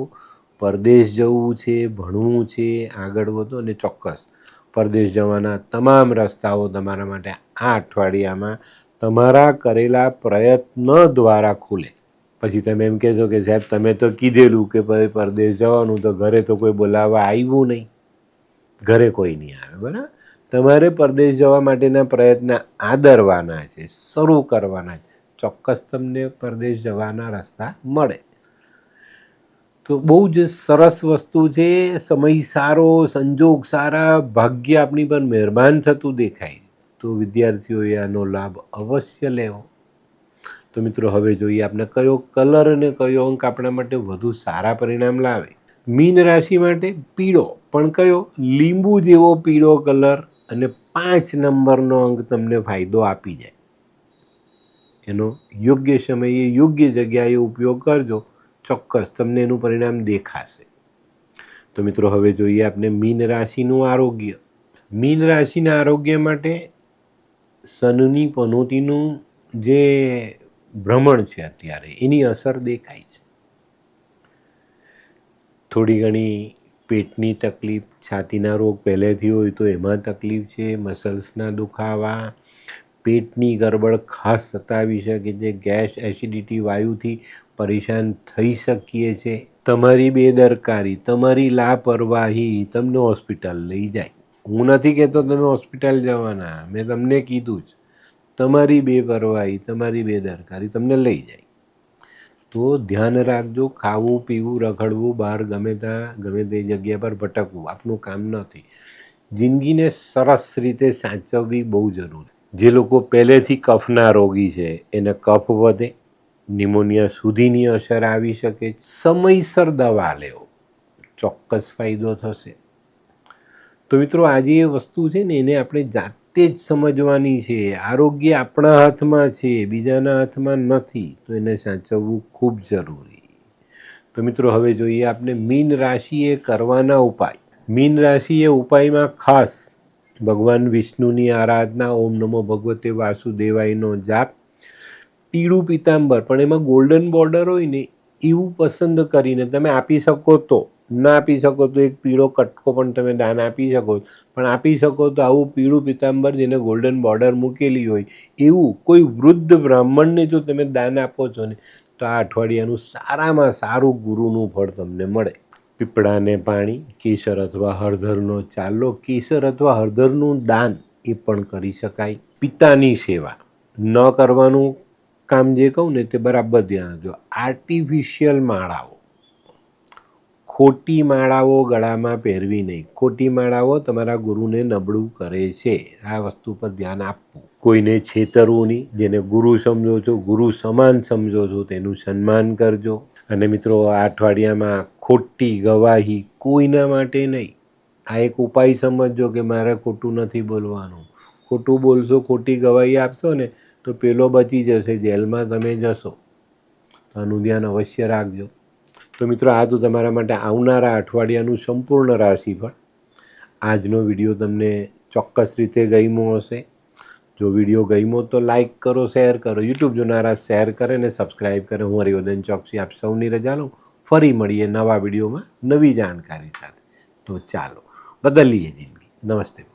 પરદેશ જવું છે, ભણવું છે, આગળ વધો અને ચોક્કસ પરદેશ જવાના તમામ રસ્તાઓ તમારા માટે આ અઠવાડિયામાં તમારા કરેલા પ્રયત્ન દ્વારા ખુલે. પછી તમે એમ કહેશો કે સાહેબ તમે તો કીધેલું કે ભાઈ પરદેશ જવાનું, તો ઘરે તો કોઈ બોલાવવા આવ્યું નહીં. ઘરે કોઈ નહીં આવે, બરાબર. તમારે પરદેશ જવા માટેના પ્રયત્ન આદરવાના છે, શરૂ કરવાના છે. ચોક્કસ તમને પરદેશ જવાના રસ્તા મળે. તો બહુ જ સરસ વસ્તુ છે. સમય સારો, સંજોગ સારા, ભાગ્ય આપણી પર મહેરબાન થતું દેખાય. તો વિદ્યાર્થીઓએ આનો લાભ અવશ્ય લેવો. તો મિત્રો હવે જોઈએ આપણે કયો કલર અને કયો અંક આપણા માટે વધુ સારા પરિણામ લાવે. મીન રાશિ માટે પીળો, પણ કયો? લીંબુ જેવો પીળો કલર અને 5 નંબરનો અંક તમને ફાયદો આપી જાય. એનો યોગ્ય સમયે યોગ્ય જગ્યાએ ઉપયોગ કરજો, ચોક્કસ તમને એનું પરિણામ દેખાશે. તો મિત્રો હવે જોઈએ આપણે મીન રાશિનું આરોગ્ય. મીન રાશિના આરોગ્ય માટે શનિની પનોતીનું જે ભ્રમણ છે અત્યારે એની અસર દેખાય છે. થોડી ઘણી પેટની તકલીફ, છાતીના રોગ પહેલેથી હોય તો એમાં તકલીફ છે, મસલ્સના દુખાવા, પેટની ગરબડ ખાસ સતાવી શકે છે, ગેસ, એસિડિટી, વાયુથી પરેશાન થઈ શકીએ છે. તમારી બેદરકારી, તમારી લાપરવાહી તમને હોસ્પિટલ લઈ જાય. હું નથી કહેતો તમે હોસ્પિટલ જવાના, મેં તમને કીધું જ. તમારી બેપરવાહી, તમારી બેદરકારી તમને લઈ જાય. તો ધ્યાન રાખજો. ખાવું, પીવું, રખડવું, બહાર ગમે ત્યાં ગમે તે જગ્યા પર ભટકવું આપનું કામ નથી. જિંદગીને સરસ રીતે સાચવવી બહુ જરૂરી. જે લોકો પહેલેથી કફના રોગી છે એને કફ વધે, નિમોનિયા સુધીની અસર આવી શકે. સમયસર દવા લેવો, ચોક્કસ ફાયદો થશે. તો મિત્રો આજે એ વસ્તુ છે ને એને આપણે જાતે જ સમજવાની છે. આરોગ્ય આપણા હાથમાં છે, બીજાના હાથમાં નથી. તો એને સાચવવું ખૂબ જરૂરી. તો મિત્રો હવે જોઈએ આપણે મીન રાશિએ કરવાના ઉપાય. મીન રાશિએ ઉપાયમાં ખાસ ભગવાન વિષ્ણુની આરાધના, ઓમ નમો ભગવતે વાસુદેવાયનો જાપ, પીળું પિતાંબર પણ એમાં ગોલ્ડન બોર્ડર હોય ને એવું પસંદ કરીને તમે આપી શકો. તો ના આપી શકો તો એક પીળો કટકો પણ તમે દાન આપી શકો. પણ આપી શકો તો આવું પીળું પિતાંબર જેને ગોલ્ડન બોર્ડર મૂકેલી હોય એવું કોઈ વૃદ્ધ બ્રાહ્મણને જો તમે દાન આપો છો ને તો આ અઠવાડિયાનું સારામાં સારું ગુરુનું ફળ તમને મળે. પીપળાને પાણી, કેસર અથવા હળદરનો ચાલો, કેસર અથવા હળદરનું દાન એ પણ કરી શકાય. પિતાની સેવા ન કરવાનું કામ જે કહું ને તે બરાબર ધ્યાન રાખજો. આર્ટિફિશિયલ માળાઓ, ખોટી માળાઓ ગળામાં પહેરવી નહીં. ખોટી માળાઓ તમારા ગુરુને નબળું કરે છે. આ વસ્તુ પર ધ્યાન આપવું. કોઈને છેતરવું નહીં. જેને ગુરુ સમજો છો, ગુરુ સમાન સમજો છો તેનું સન્માન કરજો. અને મિત્રો આ અઠવાડિયામાં ખોટી ગવાહી કોઈના માટે નહીં. આ એક ઉપાય સમજજો કે મારે ખોટું નથી બોલવાનું. ખોટું બોલશો, ખોટી ગવાહી આપશો ને તો પેલો બચી જશે, જેલમાં તમે જશો. આનું ધ્યાન અવશ્ય રાખજો. તો મિત્રો, આ તો તમારા માટે આવનારા અઠવાડિયાનું સંપૂર્ણ રાશિફળ. આજનો વિડીયો તમને ચોક્કસ રીતે ગમ્યો હશે. જો વિડીયો ગમ્યો તો લાઈક કરો, શેર કરો. યુટ્યુબ જોનારા શેર કરે ને સબસ્ક્રાઈબ કરે. હું હરિવર્ધન ચોકસી આપ સૌની રજા લઉં. ફરી મળીએ નવા વિડીયોમાં નવી જાણકારી સાથે. તો ચાલો બદલીએ જિંદગી. નમસ્તે.